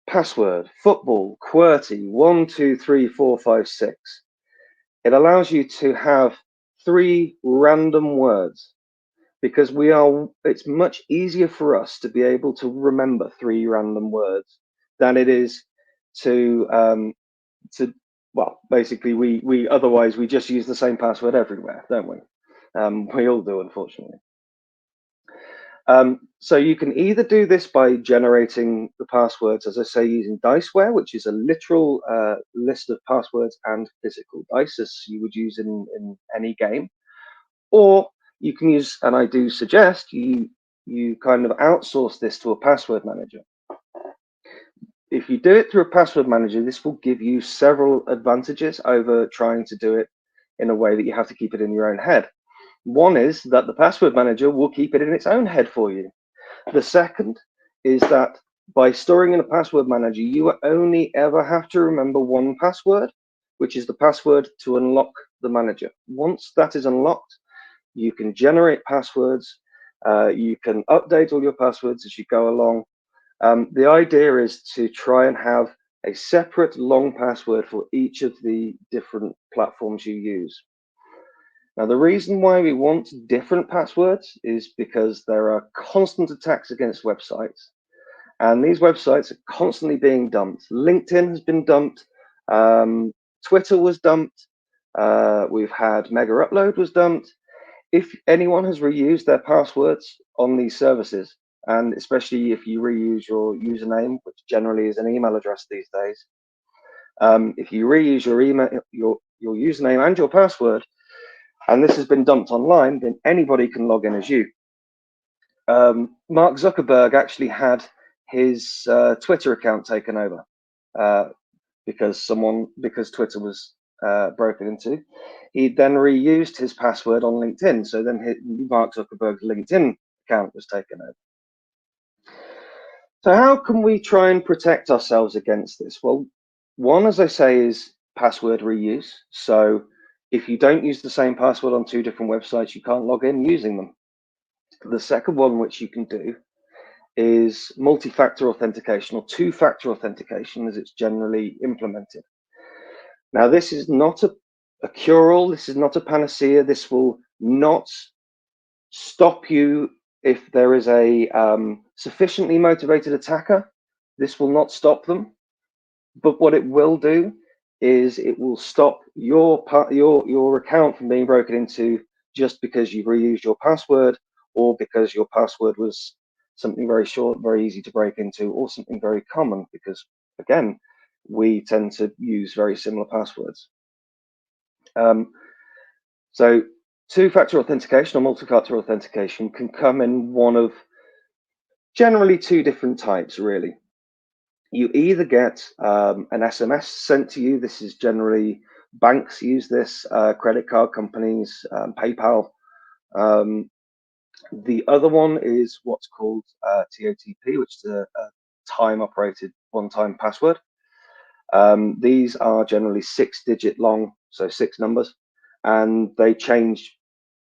password, football, QWERTY, 1, 2, 3, 4, 5, 6, it allows you to have 3 random words, because it's much easier for us to be able to remember 3 random words than it is to well, basically otherwise we just use the same password everywhere, don't we? We all do, unfortunately. So you can either do this by generating the passwords, as I say, using diceware, which is a literal list of passwords and physical dice, as you would use in any game. Or you can use, and I do suggest, you kind of outsource this to a password manager. If you do it through a password manager, this will give you several advantages over trying to do it in a way that you have to keep it in your own head. One is that the password manager will keep it in its own head for you. The second is that by storing in a password manager, you only ever have to remember one password, which is the password to unlock the manager. Once that is unlocked, you can generate passwords. You can update all your passwords as you go along. The idea is to try and have a separate long password for each of the different platforms you use. Now, the reason why we want different passwords is because there are constant attacks against websites, and these websites are constantly being dumped. LinkedIn has been dumped. Twitter was dumped. We've had Mega Upload was dumped. If anyone has reused their passwords on these services, and especially if you reuse your username, which generally is an email address these days, if you reuse your email, your username and your password, and this has been dumped online, then anybody can log in as you. Mark Zuckerberg actually had his Twitter account taken over because Twitter was broken into. He then reused his password on LinkedIn, so then Mark Zuckerberg's LinkedIn account was taken over. So how can we try and protect ourselves against this? Well, one, as I say, is password reuse. So if you don't use the same password on two different websites, you can't log in using them. The second one, which you can do, is multi-factor authentication, or two-factor authentication as it's generally implemented. Now, this is not a cure-all. This is not a panacea. This will not stop you if there is a sufficiently motivated attacker. This will not stop them. But what it will do is it will stop your account from being broken into just because you've reused your password, or because your password was something very short, very easy to break into, or something very common, because again, we tend to use very similar passwords. So two-factor authentication or multi-factor authentication can come in one of generally two different types, really. You either get an SMS sent to you. This is generally banks use this, credit card companies, PayPal. The other one is what's called TOTP, which is a time-operated one-time password. These are generally 6-digit long, so 6 numbers, and they change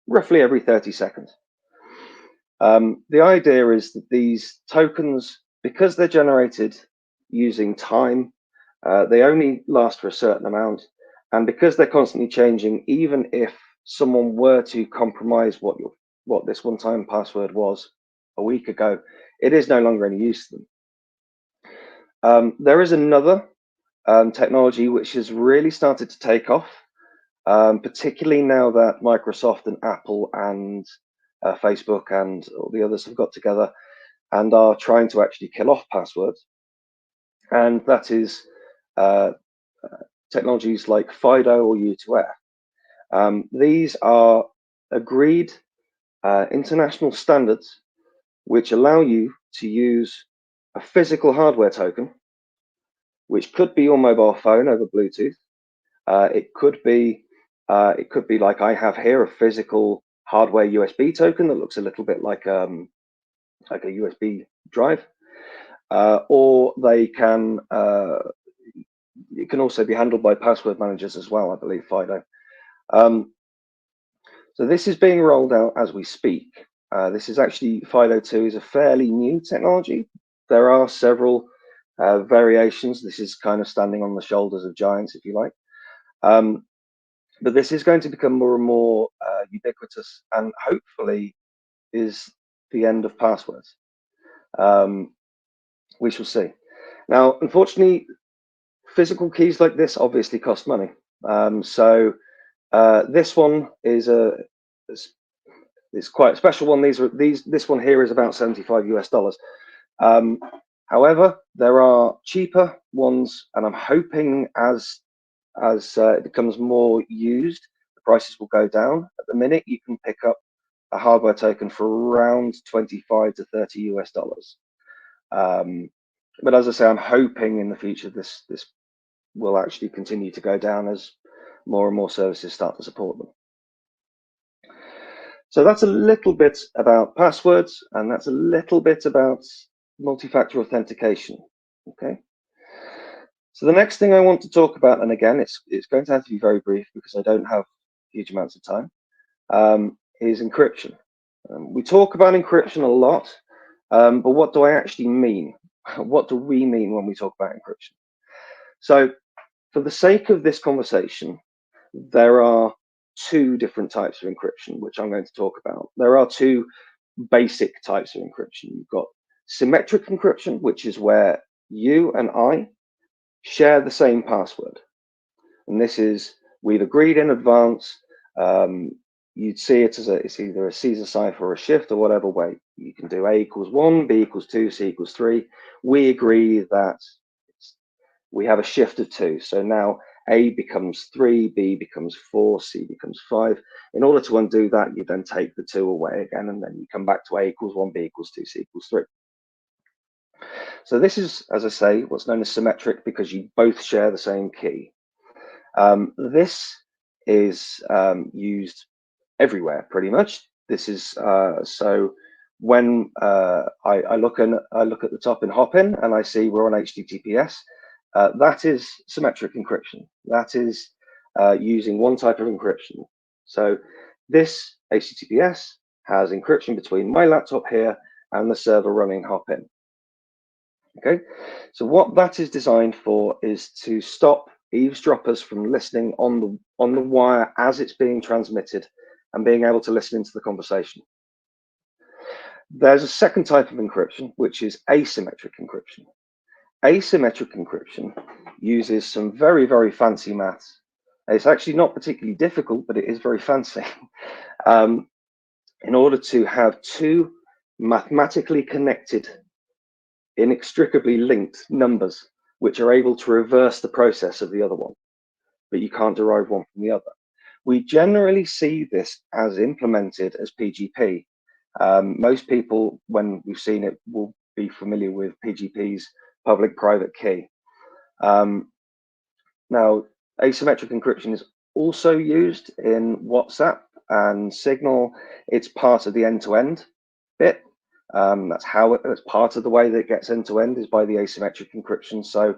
roughly every 30 seconds. The idea is that these tokens, because they're generated using time, they only last for a certain amount, and because they're constantly changing, even if someone were to compromise what this one-time password was a week ago, it is no longer any use to them. There is another technology which has really started to take off, particularly now that Microsoft and Apple and Facebook and all the others have got together and are trying to actually kill off passwords. And that is technologies like FIDO or U2F. These are agreed international standards which allow you to use a physical hardware token, which could be your mobile phone over Bluetooth. It could be like I have here, a physical hardware USB token that looks a little bit like a USB drive, or they can. It can also be handled by password managers as well, I believe, FIDO. So this is being rolled out as we speak. This is actually, FIDO 2 is a fairly new technology. There are several variations. This is kind of standing on the shoulders of giants, if you like. But this is going to become more and more ubiquitous, and hopefully is the end of passwords. We shall see. Now, unfortunately, physical keys like this obviously cost money. This one is it's quite a special one. This one here is about $75 US. However, there are cheaper ones, and I'm hoping as it becomes more used, the prices will go down. At the minute, you can pick up a hardware token for around $25 to $30 US. But as I say, I'm hoping in the future this will actually continue to go down as more and more services start to support them. So that's a little bit about passwords, and that's a little bit about multi-factor authentication. Okay. So the next thing I want to talk about, and again, it's going to have to be very brief because I don't have huge amounts of time, is encryption. We talk about encryption a lot, but what do I actually mean? What do we mean when we talk about encryption? So for the sake of this conversation, there are two different types of encryption, which I'm going to talk about. There are two basic types of encryption. You've got symmetric encryption, which is where you and I share the same password. And this is, we've agreed in advance. You'd see it as it's either a Caesar cipher or a shift or whatever way. You can do A equals 1, B equals 2, C equals 3. We agree that we have a shift of 2. So now A becomes 3, B becomes 4, C becomes 5. In order to undo that, you then take the 2 away again, and then you come back to A equals 1, B equals 2, C equals 3. So this is, as I say, what's known as symmetric because you both share the same key. This is used everywhere pretty much. This is so when I look at the top in Hopin and I see we're on HTTPS, that is symmetric encryption. That is using one type of encryption. So this HTTPS has encryption between my laptop here and the server running Hopin. Okay, so what that is designed for is to stop eavesdroppers from listening on the wire as it's being transmitted and being able to listen into the conversation. There's a second type of encryption, which is asymmetric encryption. Asymmetric encryption uses some very, very fancy maths. It's actually not particularly difficult, but it is very fancy. In order to have two mathematically connected, inextricably linked numbers, which are able to reverse the process of the other one, but you can't derive one from the other. We generally see this as implemented as PGP. Most people, when we've seen it, will be familiar with PGP's public-private key. Now, asymmetric encryption is also used in WhatsApp and Signal. It's part of the end-to-end bit. That's part of the way that it gets end-to-end is by the asymmetric encryption. So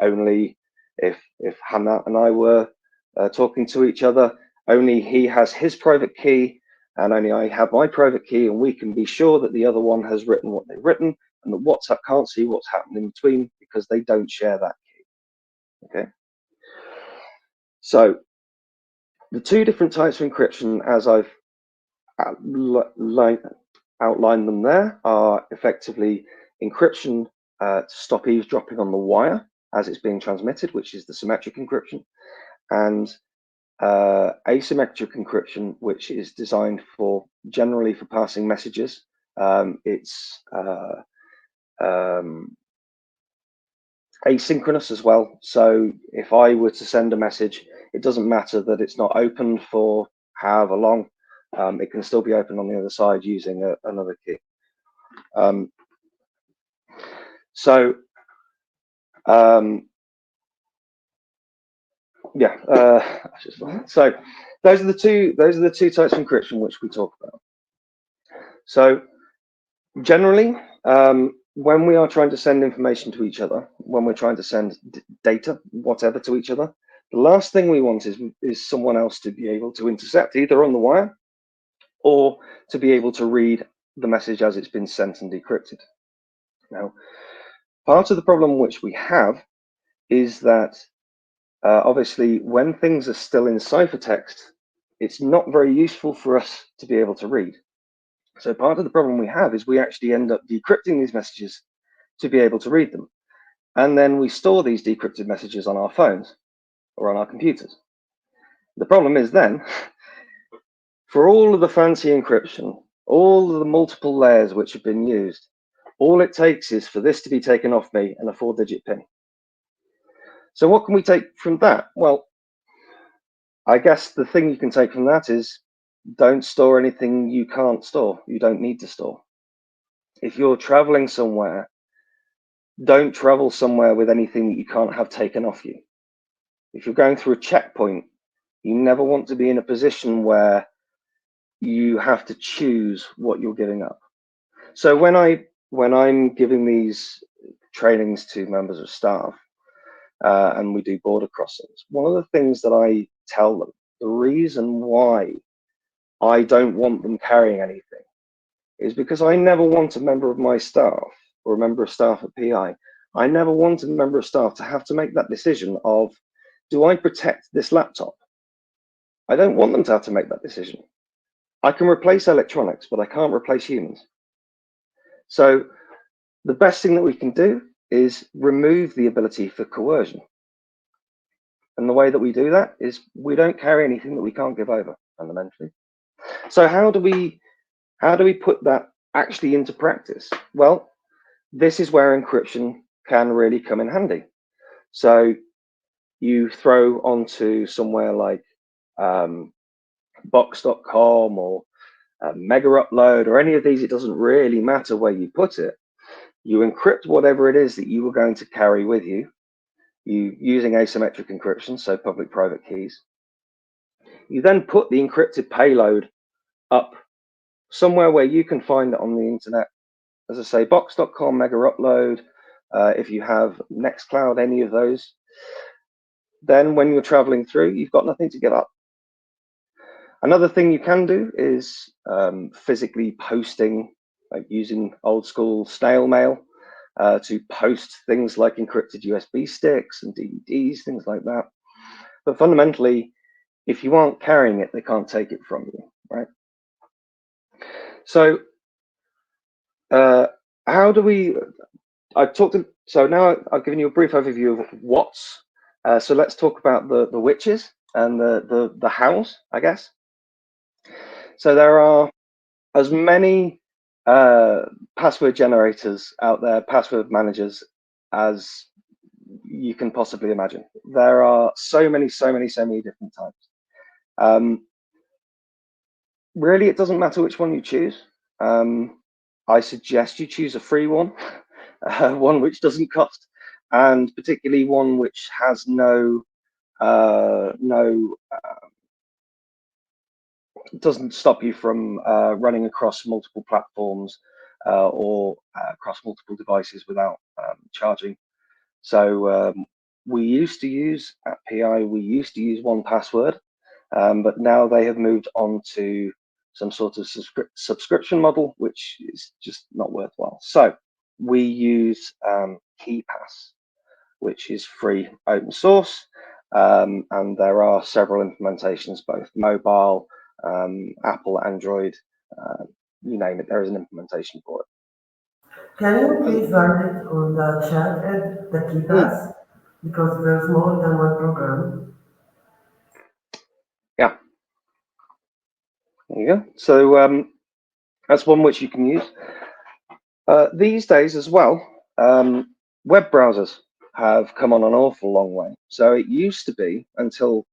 only if Hannah and I were talking to each other, only he has his private key and only I have my private key, and we can be sure that the other one has written what they've written and that WhatsApp can't see what's happened in between because they don't share that key. Okay. So the two different types of encryption, as I've outlined them there, are effectively encryption to stop eavesdropping on the wire as it's being transmitted, which is the symmetric encryption, and asymmetric encryption, which is designed for generally for passing messages. It's asynchronous as well. So if I were to send a message, it doesn't matter that it's not opened for however long. It can still be opened on the other side using another key. So those are the two types of encryption which we talk about. So generally, when we are trying to send information to each other, when we're trying to send data, whatever, to each other, the last thing we want is someone else to be able to intercept either on the wire or to be able to read the message as it's been sent and decrypted. Now, part of the problem which we have is that obviously when things are still in ciphertext, it's not very useful for us to be able to read. So part of the problem we have is we actually end up decrypting these messages to be able to read them. and then we store these decrypted messages on our phones or on our computers. The problem is then, for all of the fancy encryption, all of the multiple layers which have been used, all it takes is for this to be taken off me and a 4-digit PIN. So what can we take from that? Well, I guess the thing you can take from that is don't store anything you can't store, you don't need to store. If you're traveling somewhere, don't travel somewhere with anything that you can't have taken off you. If you're going through a checkpoint, you never want to be in a position where you have to choose what you're giving up. So when I'm giving these trainings to members of staff and we do border crossings, one of the things that I tell them, the reason why I don't want them carrying anything is because I never want a member of my staff or a member of staff at PI, I never want a member of staff to have to make that decision of, do I protect this laptop? I don't want them to have to make that decision. I can replace electronics, but I can't replace humans. So the best thing that we can do is remove the ability for coercion. And the way that we do that is we don't carry anything that we can't give over, fundamentally. So how do we put that actually into practice? Well, this is where encryption can really come in handy. So you throw onto somewhere like box.com or Mega Upload or any of these, it doesn't really matter where you put it. You encrypt whatever it is that you were going to carry with you, using asymmetric encryption, so public-private keys. You then put the encrypted payload up somewhere where you can find it on the internet. As I say, box.com, Mega Upload, if you have Nextcloud, any of those, then when you're traveling through, you've got nothing to give up. Another thing you can do is physically posting, like using old school snail mail to post things like encrypted USB sticks and DVDs, things like that. But fundamentally, if you aren't carrying it, they can't take it from you, right? So how do we, so now I've given you a brief overview of what's, so let's talk about the whiches and the hows, I guess. So there are as many password generators out there, password managers, as you can possibly imagine. There are so many different types. Really, it doesn't matter which one you choose. I suggest you choose a free one, one which doesn't cost, and particularly one which has doesn't stop you from running across multiple platforms or across multiple devices without charging. So we used to use, at PI, we used to use 1Password, but now they have moved on to some sort of subscription model, which is just not worthwhile. So we use KeePass, which is free open source, and there are several implementations, both mobile, Apple, Android, you name it, there is an implementation for it. Can you please write it on the chat, Ed, the KeePass? Because there's more than one program. Yeah. There you go. So that's one which you can use. These days as well, web browsers have come on an awful long way. So it used to be, until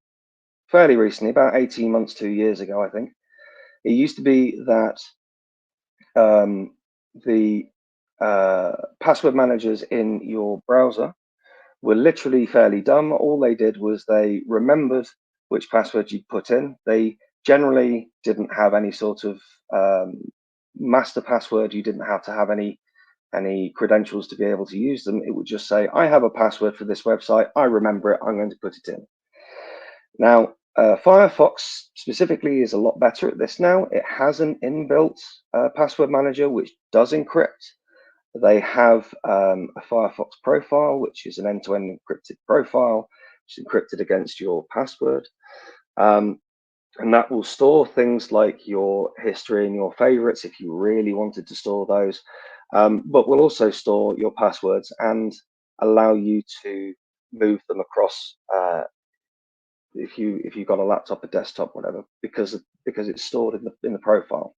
fairly recently, about 18 months, 2 years ago, I think, it used to be that the password managers in your browser were literally fairly dumb. All they did was they remembered which password you put in. They generally didn't have any sort of master password. You didn't have to have any credentials to be able to use them. It would just say, I have a password for this website, I remember it, I'm going to put it in. Now, Firefox specifically is a lot better at this now. It has an inbuilt password manager which does encrypt. They have a Firefox profile, which is an end-to-end encrypted profile, which is encrypted against your password. And that will store things like your history and your favorites if you really wanted to store those, but will also store your passwords and allow you to move them across if you've got a laptop, a desktop, whatever, because it's stored in the profile.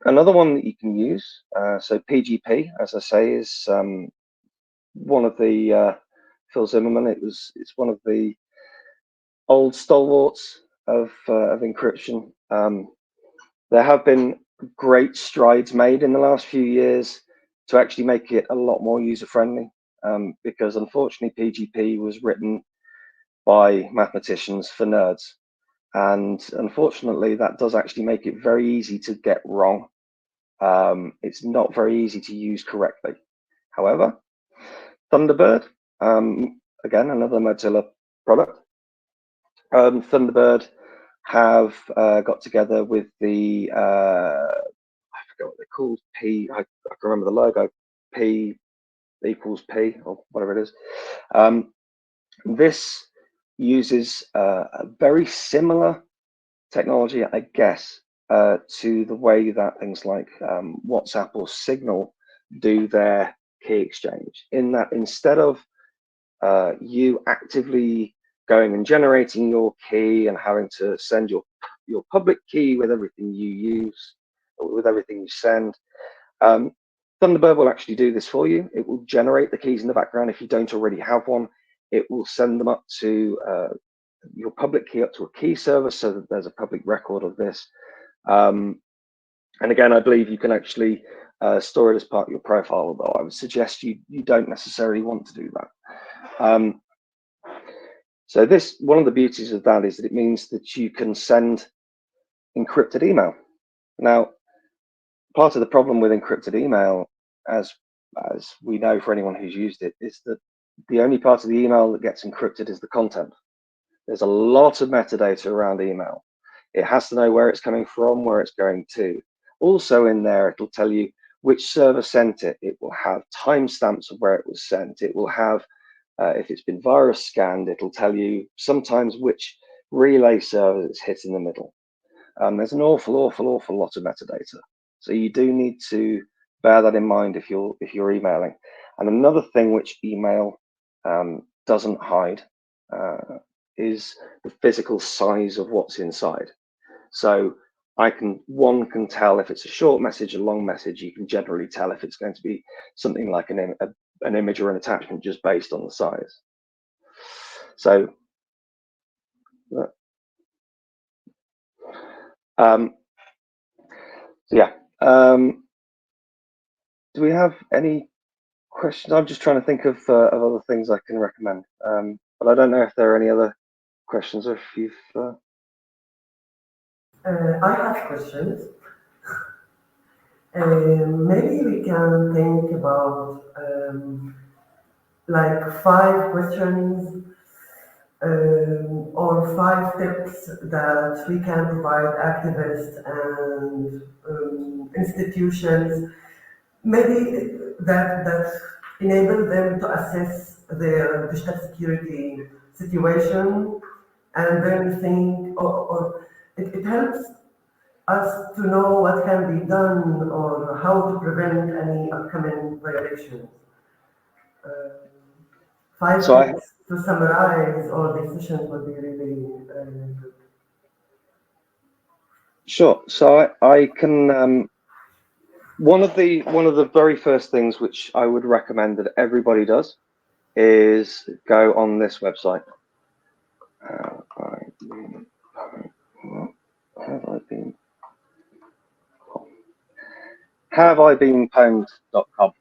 Another one that you can use, so PGP, as I say, is one of the Phil Zimmerman. It's one of the old stalwarts of encryption. There have been great strides made in the last few years to actually make it a lot more user-friendly, because unfortunately PGP was written by mathematicians for nerds, and unfortunately that does actually make it very easy to get wrong. It's not very easy to use correctly. However, Thunderbird, again, another Mozilla product, Thunderbird have got together with the I forget what they're called, I can remember the logo, P equals P or whatever it is. This uses a very similar technology, I guess, to the way that things like WhatsApp or Signal do their key exchange, in that instead of you actively going and generating your key and having to send your public key with everything you use, or with everything you send, Thunderbird will actually do this for you. It will generate the keys in the background if you don't already have one. It will send them up to your public key up to a key server so that there's a public record of this. And again, I believe you can actually store it as part of your profile, although I would suggest you don't necessarily want to do that. So this, one of the beauties of that is that it means that you can send encrypted email. Now, part of the problem with encrypted email, as we know for anyone who's used it, is that the only part of the email that gets encrypted is the content. There's a lot of metadata around email. It has to know where it's coming from, where it's going to. Also in there, it'll tell you which server sent it. It will have timestamps of where it was sent. It will have, if it's been virus scanned, it'll tell you sometimes which relay server it's hit in the middle. There's an awful lot of metadata. So you do need to bear that in mind if you're emailing. And another thing which email doesn't hide is the physical size of what's inside. So one can tell if it's a short message, a long message. You can generally tell if it's going to be something like an image or an attachment just based on the size. So yeah. Do we have any questions? I'm just trying to think of other things I can recommend, but I don't know if there are any other questions or if you've. I have questions. Maybe we can think about like 5 questions or 5 tips that we can provide activists and institutions, maybe that enable them to assess their digital security situation, and then think, or it helps us to know what can be done or how to prevent any upcoming violations. 5 tips to summarize all these sessions would be really good. Sure. So I can. One of the very first things which I would recommend that everybody does is go on this website. HaveIBeenPwned.com.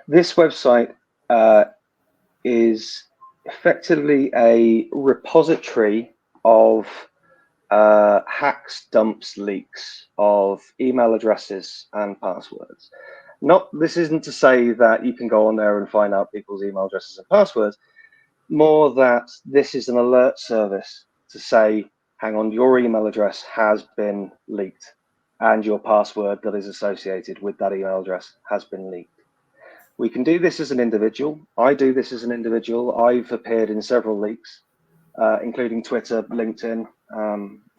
This website is effectively a repository of hacks, dumps, leaks of email addresses and passwords. This isn't to say that you can go on there and find out people's email addresses and passwords, more that this is an alert service to say, hang on, your email address has been leaked and your password that is associated with that email address has been leaked. We can do this as an individual. I do this as an individual. I've appeared in several leaks, including Twitter, LinkedIn,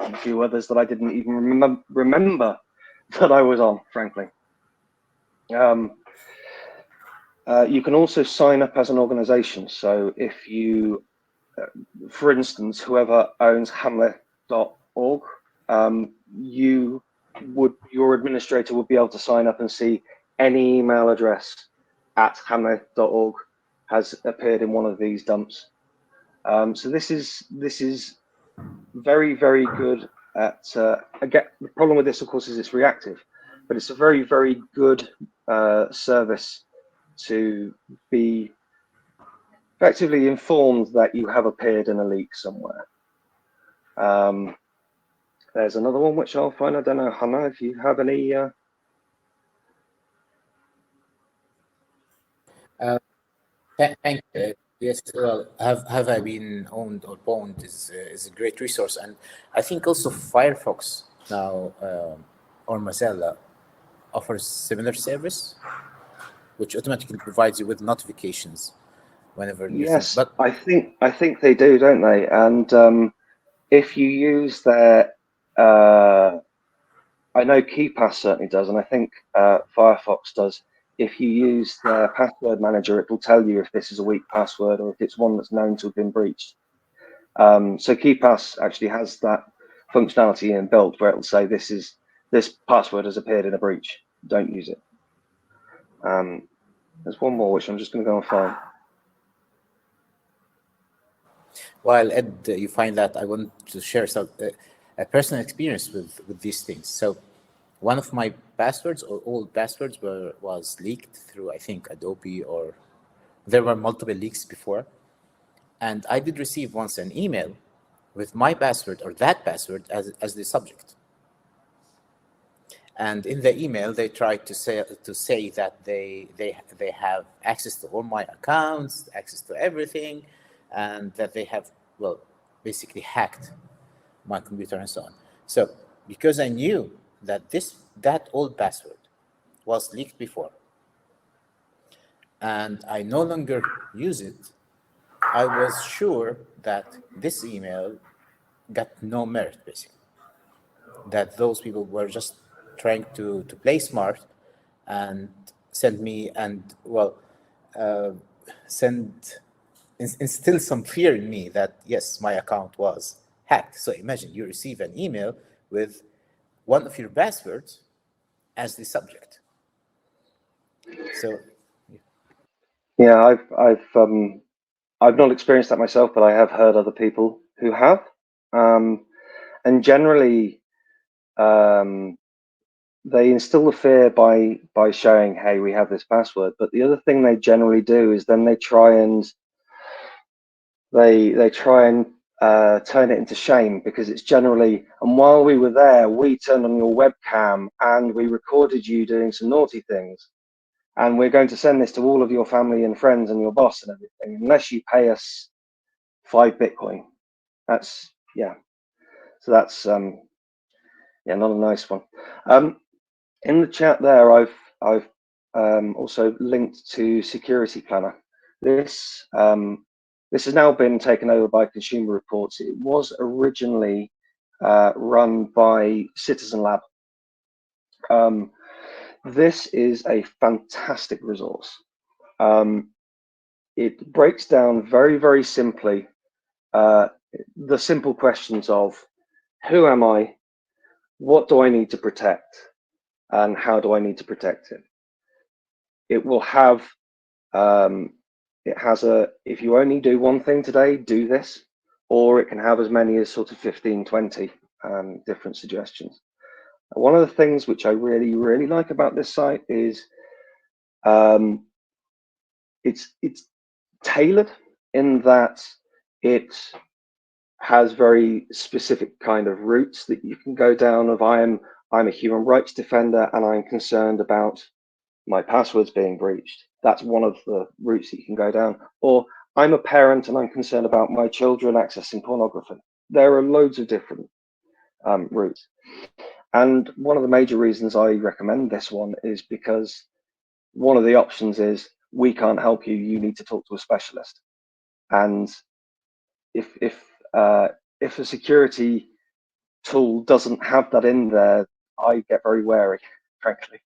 a few others that I didn't even remember that I was on, frankly. you can also sign up as an organization. So if you, for instance, whoever owns Hamlet.org, your administrator would be able to sign up and see any email address at Hamlet.org has appeared in one of these dumps. So this is very, very good at, again, the problem with this, of course, is it's reactive, but it's a very, very good service to be effectively informed that you have appeared in a leak somewhere. There's another one which I'll find. I don't know, Hannah, if you have any. Thank you. Yes, well, have I been owned or pwned is a great resource, and I think also Firefox now or Mozilla offers similar service, which automatically provides you with notifications whenever you Yes, but I think they do, don't they? And if you use their, I know KeyPass certainly does, and I think Firefox does. If you use their password manager, it will tell you if this is a weak password or if it's one that's known to have been breached. So KeyPass actually has that functionality inbuilt where it will say this password has appeared in a breach. Don't use it. There's one more which I'm just going to go and find. while Ed, you find that, I want to share a personal experience with these things. So one of my passwords or old passwords was leaked through, I think, Adobe, or there were multiple leaks before. And I did receive once an email with my password or that password as the subject. And in the email, they tried to say that they have access to all my accounts, access to everything, and that they have, well, basically hacked my computer and so on. So because I knew that that old password was leaked before, and I no longer use it, I was sure that this email got no merit, basically. That those people were just trying to play smart and send me instill some fear in me that yes, my account was hacked. So imagine you receive an email with one of your passwords as the subject. So yeah, I've not experienced that myself, but I have heard other people who have, and generally they instill the fear by showing, hey, we have this password. But the other thing they generally do is then they try and turn it into shame, because it's generally, and while we were there, we turned on your webcam and we recorded you doing some naughty things, and we're going to send this to all of your family and friends and your boss and everything, unless you pay us 5 Bitcoin. That's, yeah. So that's yeah, not a nice one. In the chat there, I've also linked to Security Planner. This has now been taken over by Consumer Reports. It was originally run by Citizen Lab. This is a fantastic resource. It breaks down very, very simply the simple questions of who am I, what do I need to protect, and how do I need to protect it. It will have, it has if you only do one thing today, do this, or it can have as many as sort of 15, 20 different suggestions. One of the things which I really, really like about this site is it's tailored in that it has very specific kind of routes that you can go down of I'm a human rights defender and I'm concerned about my passwords being breached. That's one of the routes that you can go down. Or I'm a parent and I'm concerned about my children accessing pornography. There are loads of different routes. And one of the major reasons I recommend this one is because one of the options is we can't help you, you need to talk to a specialist. And if a security tool doesn't have that in there, I get very wary, frankly,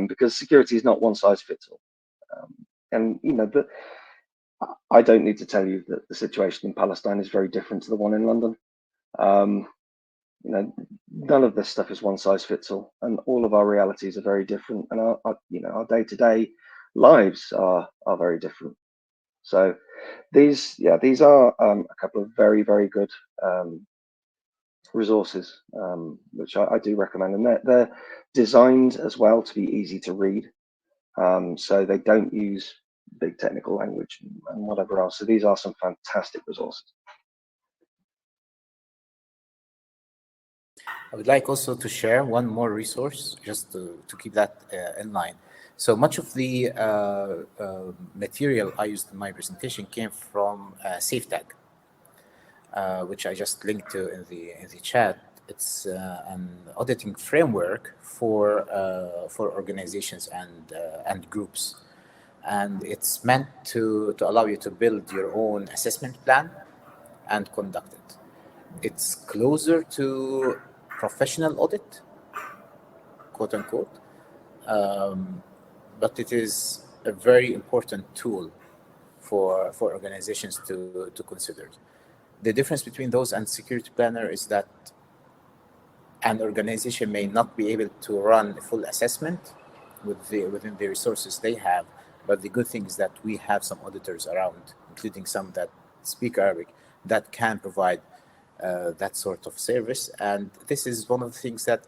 because security is not one size fits all. And I don't need to tell you that the situation in Palestine is very different to the one in London. None of this stuff is one size fits all, and all of our realities are very different, and our day-to-day lives are very different. So these are a couple of very, very good resources, which I do recommend, and they're designed as well to be easy to read, so they don't use big technical language and whatever else. So these are some fantastic resources. I would like also to share one more resource, just to keep that in line. So much of the material I used in my presentation came from SafeTag, which I just linked to in the chat. It's an auditing framework for organizations and groups, and it's meant to allow you to build your own assessment plan and conduct it. It's closer to professional audit, quote unquote, but it is a very important tool for organizations to consider. The difference between those and security planner is that an organization may not be able to run a full assessment within the resources they have, but the good thing is that we have some auditors around, including some that speak Arabic, that can provide that sort of service. And this is one of the things that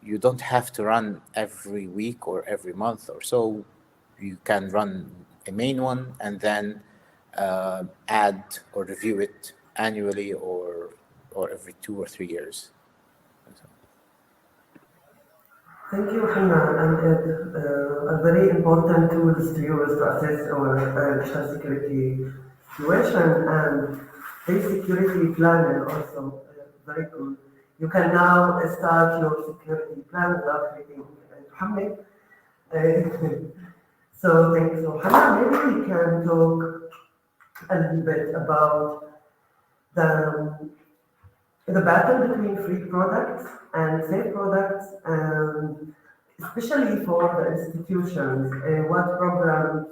you don't have to run every week or every month or so. You can run a main one and then add or review it annually or every 2 or 3 years. Thank you, Hannah and Ed. A very important tools to use to assess our national security situation, and the security planner also very good. You can now start your security plan without waiting to Hamid. So thank you. So Hannah, maybe we can talk a little bit about the battle between free products and safe products, and especially for the institutions, what programs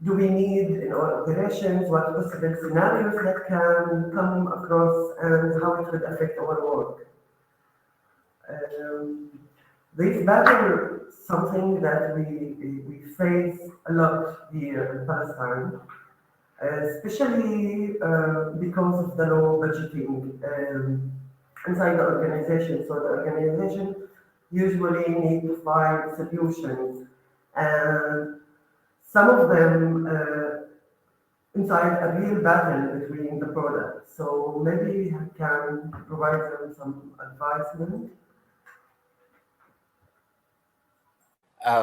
do we need in our operations, what possible scenarios that can come across, and how it would affect our work. This battle is something that we face a lot here in Palestine, especially because of the low budgeting inside the organization. So the organization usually need to find solutions, and some of them inside a real battle between the products. So maybe we can provide them some advisement.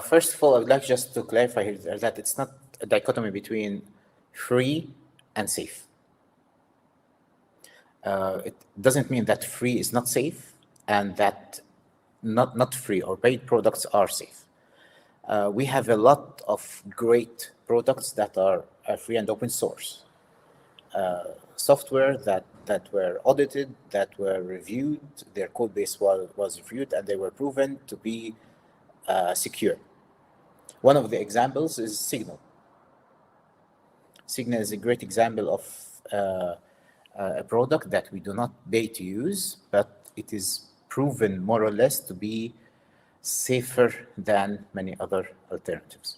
First of all, I would like just to clarify here that it's not a dichotomy between free and safe. It doesn't mean that free is not safe and that not free or paid products are safe. We have a lot of great products that are free and open source. Software that were audited, that were reviewed, their code base was reviewed, and they were proven to be secure. One of the examples is Signal. Signal is a great example of a product that we do not pay to use, but it is proven more or less to be safer than many other alternatives.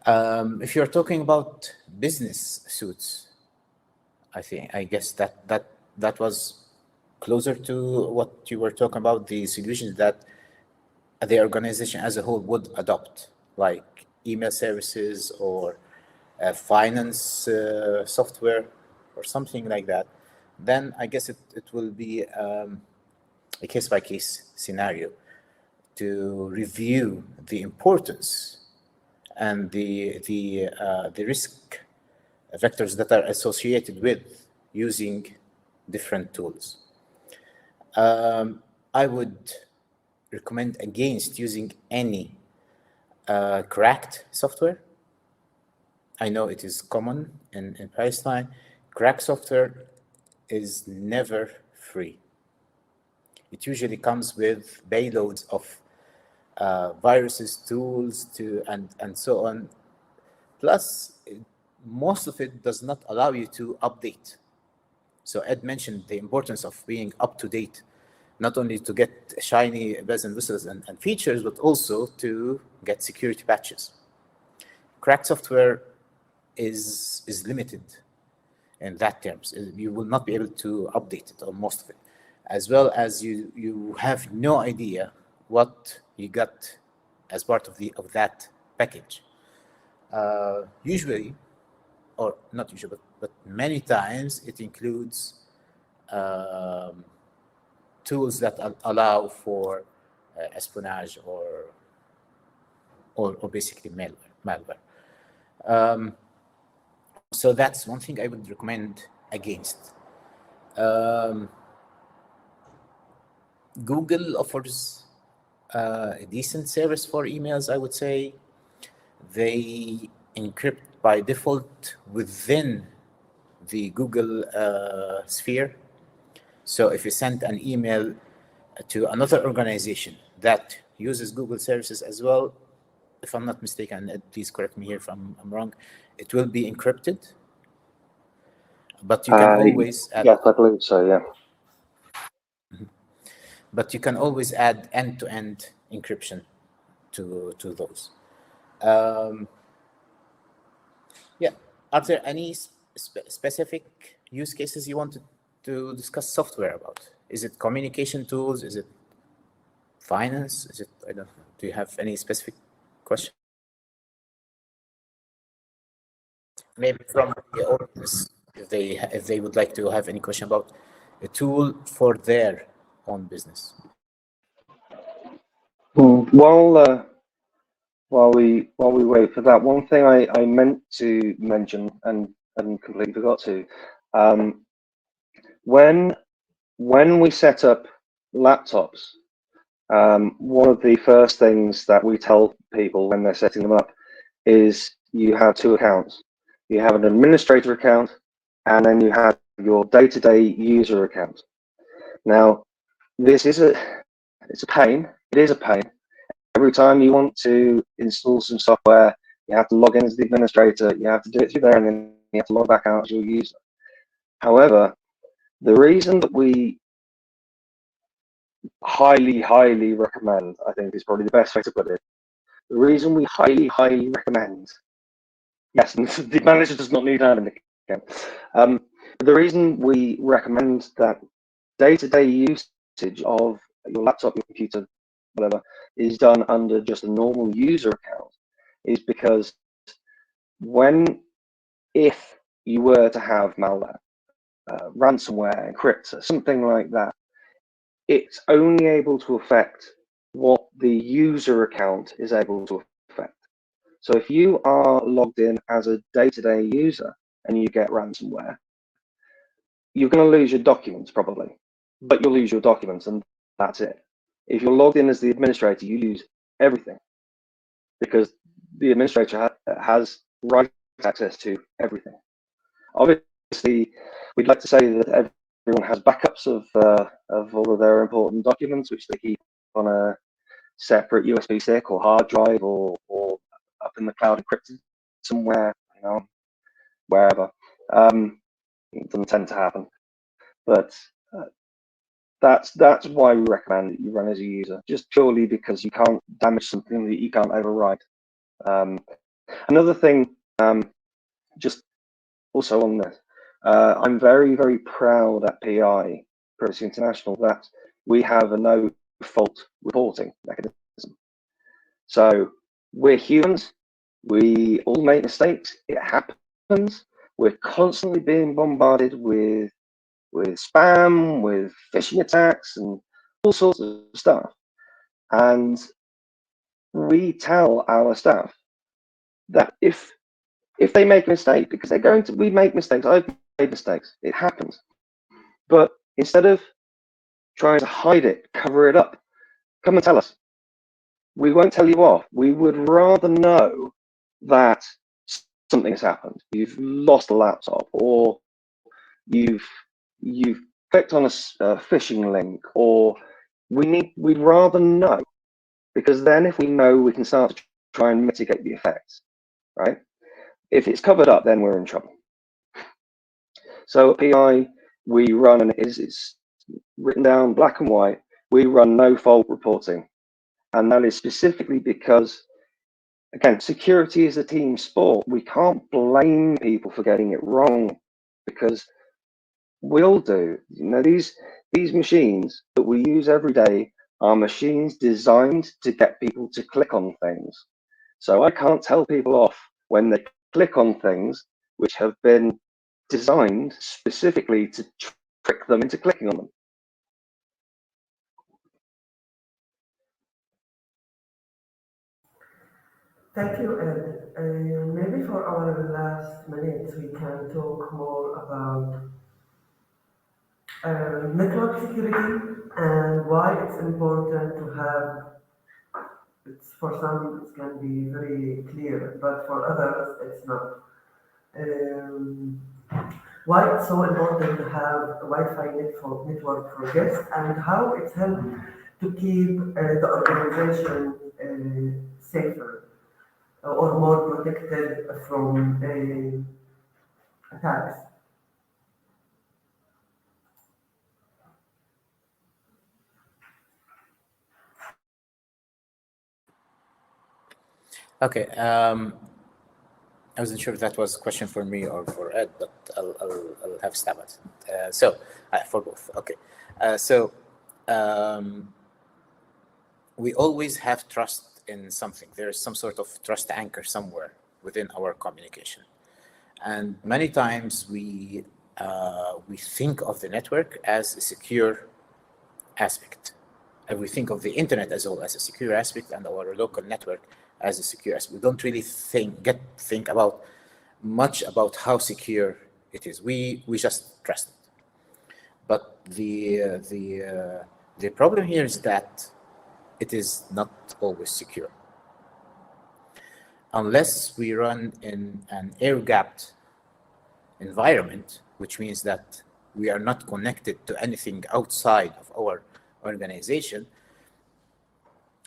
If you're talking about business suits, I guess that was closer to what you were talking about, the solutions that the organization as a whole would adopt, like email services or finance software or something like that. Then I guess it will be a case-by-case scenario to review the importance and the risk vectors that are associated with using different tools. I would recommend against using any cracked software. I know it is common in Palestine. Cracked software is never free. It usually comes with payloads of viruses, tools, and so on. Plus, most of it does not allow you to update. So Ed mentioned the importance of being up to date, not only to get shiny bells and whistles and features, but also to get security patches. Cracked software is limited in that terms. You will not be able to update it, or most of it, as well as you have no idea what you got as part of that package. Usually, or not usually, but many times it includes tools that allow for espionage or basically malware. So that's one thing I would recommend against. Google offers a decent service for emails, I would say. They encrypt by default within the Google sphere. So if you send an email to another organization that uses Google services as well, if I'm not mistaken, please correct me here if I'm wrong, it will be encrypted. But you can always add, yes, I believe so, yeah. But you can always add end-to-end encryption to those. Yeah. Are there any specific use cases you wanted to discuss software about? Is it communication tools? Is it finance? Is it, I don't know. Do you have any specific question? Maybe from the audience, if they would like to have any question about a tool for their own business. While we wait for that, one thing I meant to mention and completely forgot to, when we set up laptops, one of the first things that we tell people when they're setting them up is you have two accounts. You have an administrator account, and then you have your day-to-day user account. Now, this is it's a pain. It is a pain. Every time you want to install some software, you have to log in as the administrator, you have to do it through there, and then you have to log back out as your user. However, the reason that we highly recommend, I think is probably the best way to put it, the reason we highly recommend, yes, the manager does not need admin account. The reason we recommend that day-to-day usage of your laptop, your computer, whatever, is done under just a normal user account is because if you were to have malware, ransomware, encryptor, something like that, it's only able to affect what the user account is able to affect. So if you are logged in as a day-to-day user and you get ransomware, you're going to lose your documents probably, but you'll lose your documents and that's it. If you're logged in as the administrator, you lose everything because the administrator has right access to everything. Obviously, we'd like to say that everyone has backups of all of their important documents, which they keep on a separate USB stick or hard drive or up in the cloud encrypted somewhere, you know, wherever. It doesn't tend to happen, but that's why we recommend that you run as a user, just purely because you can't damage something that you can't override. Another thing, just also on this, I'm very proud at PI, Privacy International, that we have a no fault reporting mechanism. So we're humans, we all make mistakes, it happens. We're constantly being bombarded with spam, with phishing attacks, and all sorts of stuff. And we tell our staff that if they make a mistake, because we make mistakes, I've made mistakes, it happens. But instead of trying to hide it, cover it up, come and tell us. We won't tell you off. We would rather know that something has happened. You've lost a laptop, or you've clicked on a phishing link, or we'd rather know because then if we know, we can start to try and mitigate the effects, right? If it's covered up, then we're in trouble. So at PI, we run, and it's written down black and white, we run no fault reporting. And that is specifically because, again, security is a team sport. We can't blame people for getting it wrong, because we all do. You know, these machines that we use every day are machines designed to get people to click on things. So I can't tell people off when they click on things which have been designed specifically to trick them into clicking on them. Thank you, Ed. Maybe for our last minutes, we can talk more about network security and why it's important to have. It's for some, it can be very clear, but for others, it's not. Why it's so important to have a Wi-Fi network for guests, and how it helps to keep the organization safer or more protected from attacks. Okay. I wasn't sure if that was a question for me or for Ed, but I'll have a stab at it. For both. Okay. We always have trust in something. There is some sort of trust anchor somewhere within our communication, and many times we think of the network as a secure aspect, and we think of the internet as well as a secure aspect, and our local network as a secure aspect. We don't really think about much about how secure it is. We just trust it. But the problem here is that it is not always secure. Unless we run in an air-gapped environment, which means that we are not connected to anything outside of our organization,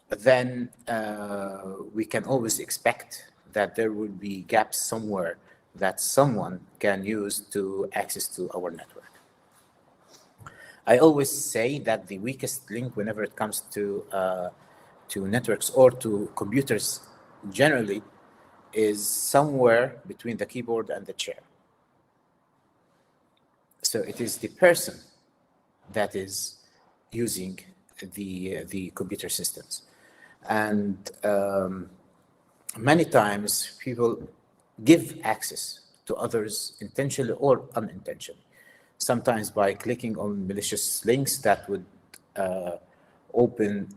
then we can always expect that there will be gaps somewhere that someone can use to access to our network. I always say that the weakest link whenever it comes to networks or to computers generally is somewhere between the keyboard and the chair. So it is the person that is using the computer systems. And many times people give access to others intentionally or unintentionally. Sometimes by clicking on malicious links that would open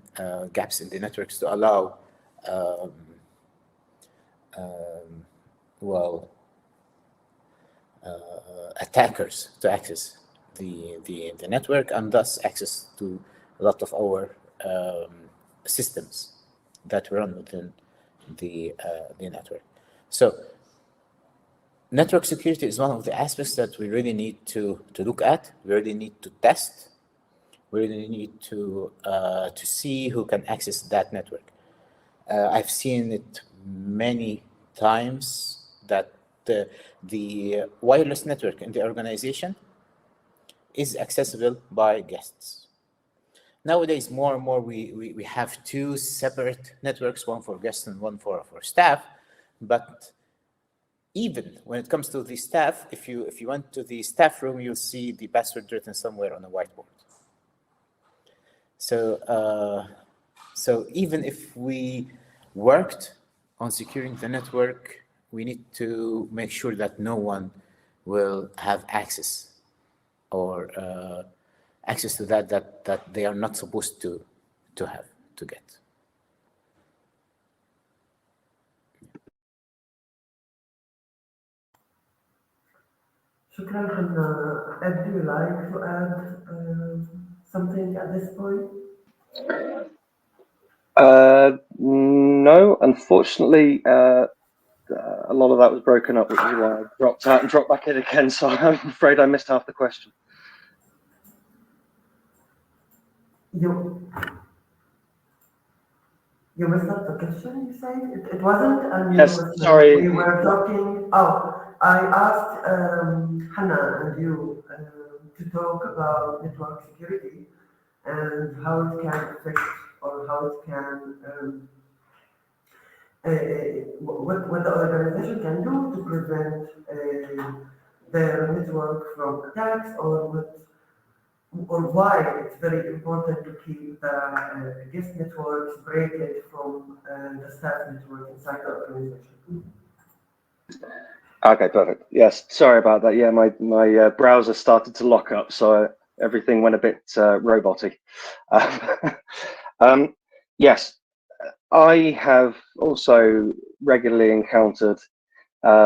gaps in the networks to allow attackers to access the network, and thus access to a lot of our systems that run within the network. So network security is one of the aspects that we really need to look at. We really need to test. We really need to see who can access that network. I've seen it many times that the wireless network in the organization is accessible by guests. Nowadays, more and more, we have two separate networks, one for guests and one for staff. But even when it comes to the staff, if you went to the staff room, you'll see the password written somewhere on a whiteboard. So even if we worked on securing the network, we need to make sure that no one will have access or access to that they are not supposed to get. Shukran, Hannah. Ed, do you like to add something at this point? No, unfortunately, a lot of that was broken up, which is why I dropped out and dropped back in again. So I'm afraid I missed half the question. You missed up the question, you said? It wasn't a new Yes, question. sorry. We were talking. Oh, I asked Hannah and you to talk about network security and how it can affect or how it can what the organization can do to prevent their network from attacks, or why it's very important to keep the guest networks separated from the staff network inside the organization. Okay, perfect. Yes, sorry about that. Yeah, my browser started to lock up, so everything went a bit robotic. Yes, I have also regularly encountered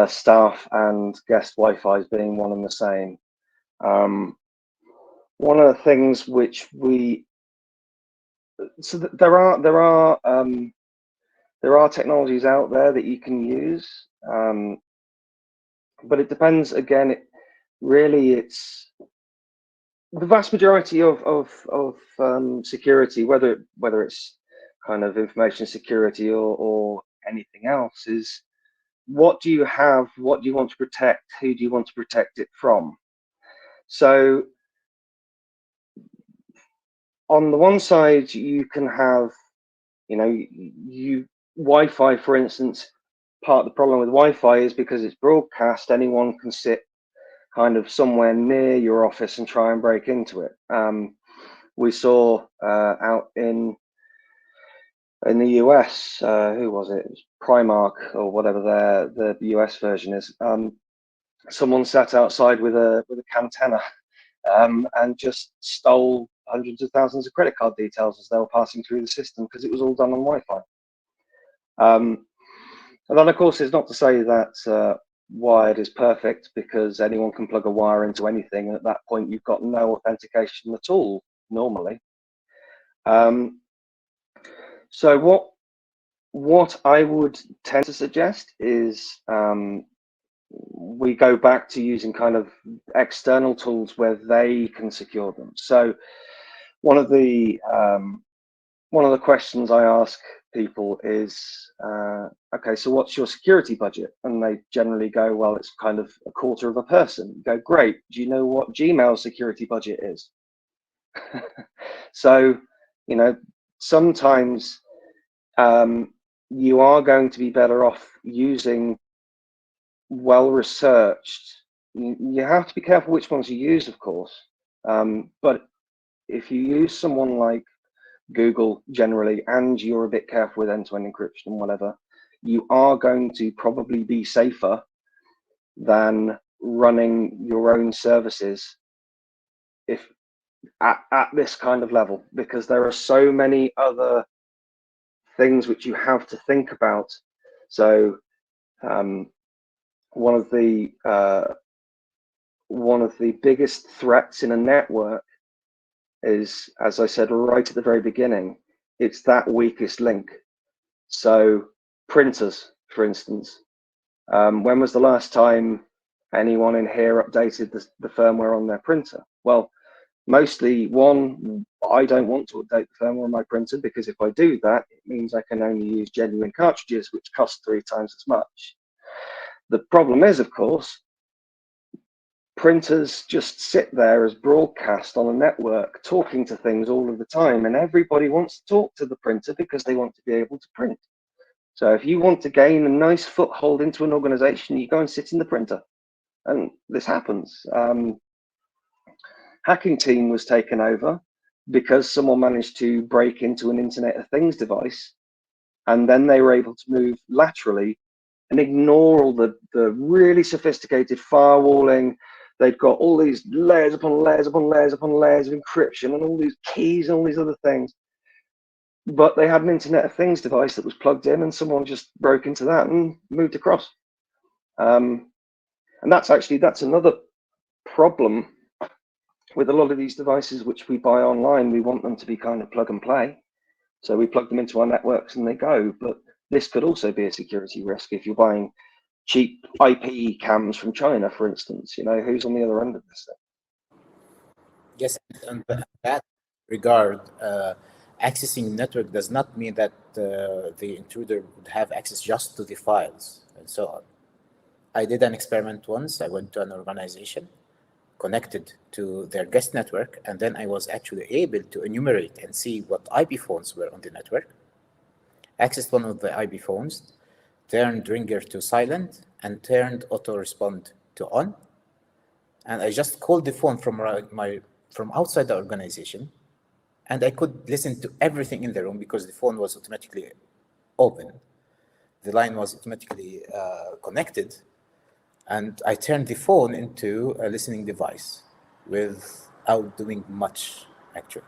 staff and guest Wi-Fi's being one and the same. One of the things which there are technologies out there that you can use, but it depends. Again, it's the vast majority of security, whether it's kind of information security or anything else, is what do you have, what do you want to protect, who do you want to protect it from? So on the one side, you can have, Wi-Fi, for instance. Part of the problem with Wi-Fi is because it's broadcast, anyone can sit kind of somewhere near your office and try and break into it. We saw out in the US, who was it? It was Primark or whatever the US version is. Someone sat outside with a cantenna and just stole hundreds of thousands of credit card details as they were passing through the system, because it was all done on Wi-Fi. And then, of course, it's not to say that wired is perfect, because anyone can plug a wire into anything, and at that point you've got no authentication at all normally. So what I would tend to suggest is we go back to using kind of external tools where they can secure them. So one of the questions I ask people is, okay, so what's your security budget? And they generally go, well, it's kind of a quarter of a person. You go, great. Do you know what Gmail's security budget is? So, sometimes you are going to be better off using well-researched. You have to be careful which ones you use, of course. But if you use someone like Google generally, and you're a bit careful with end-to-end encryption and whatever, you are going to probably be safer than running your own services if at this kind of level, because there are so many other things which you have to think about. So one of the biggest threats in a network is, as I said right at the very beginning, it's that weakest link. So printers, for instance, when was the last time anyone in here updated the firmware on their printer? Well, mostly, one, I don't want to update the firmware on my printer, because if I do that, it means I can only use genuine cartridges, which cost 3 times as much. The problem is, of course, printers just sit there as broadcast on a network, talking to things all of the time, and everybody wants to talk to the printer because they want to be able to print. So if you want to gain a nice foothold into an organization, you go and sit in the printer, and this happens. Hacking Team was taken over because someone managed to break into an Internet of Things device, and then they were able to move laterally and ignore all the really sophisticated firewalling. They've got all these layers upon layers upon layers upon layers of encryption and all these keys and all these other things. But they had an Internet of Things device that was plugged in, and someone just broke into that and moved across. And that's another problem with a lot of these devices which we buy online. We want them to be kind of plug and play. So we plug them into our networks and they go. But this could also be a security risk if you're buying cheap IP cams from China, for instance. Who's on the other end of this thing? Yes, in that regard, accessing network does not mean that the intruder would have access just to the files and so on. I did an experiment once. I went to an organization, connected to their guest network, and then I was actually able to enumerate and see what IP phones were on the network. Accessed one of the IP phones, turned ringer to silent, and turned auto respond to on. And I just called the phone from outside the organization, and I could listen to everything in the room because the phone was automatically open. The line was automatically connected, and I turned the phone into a listening device without doing much, actually.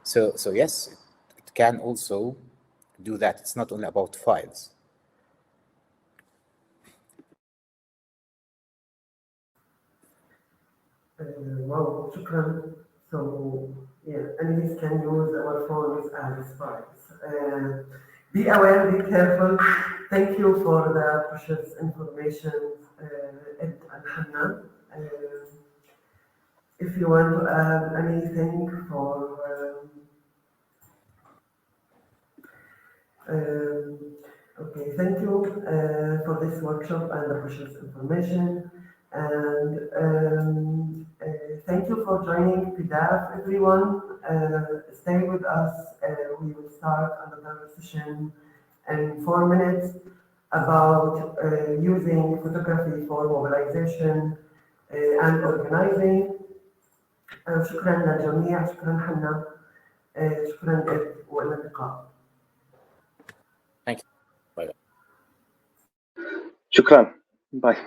So yes, it can also do that. It's not only about files. Wow, shukran. So, yeah, enemies can use our phones as spies. Be aware, be careful. Thank you for the precious information, Ed and Hannah. If you want to add anything for okay, thank you for this workshop and the precious information. And thank you for joining PDAF, everyone. Stay with us. We will start another session in 4 minutes about using photography for mobilization and organizing. شكرا للجميع. شكرا حنا. شكرا إد. وإلى اللقاء. Thank you. Bye. Shukran. Bye.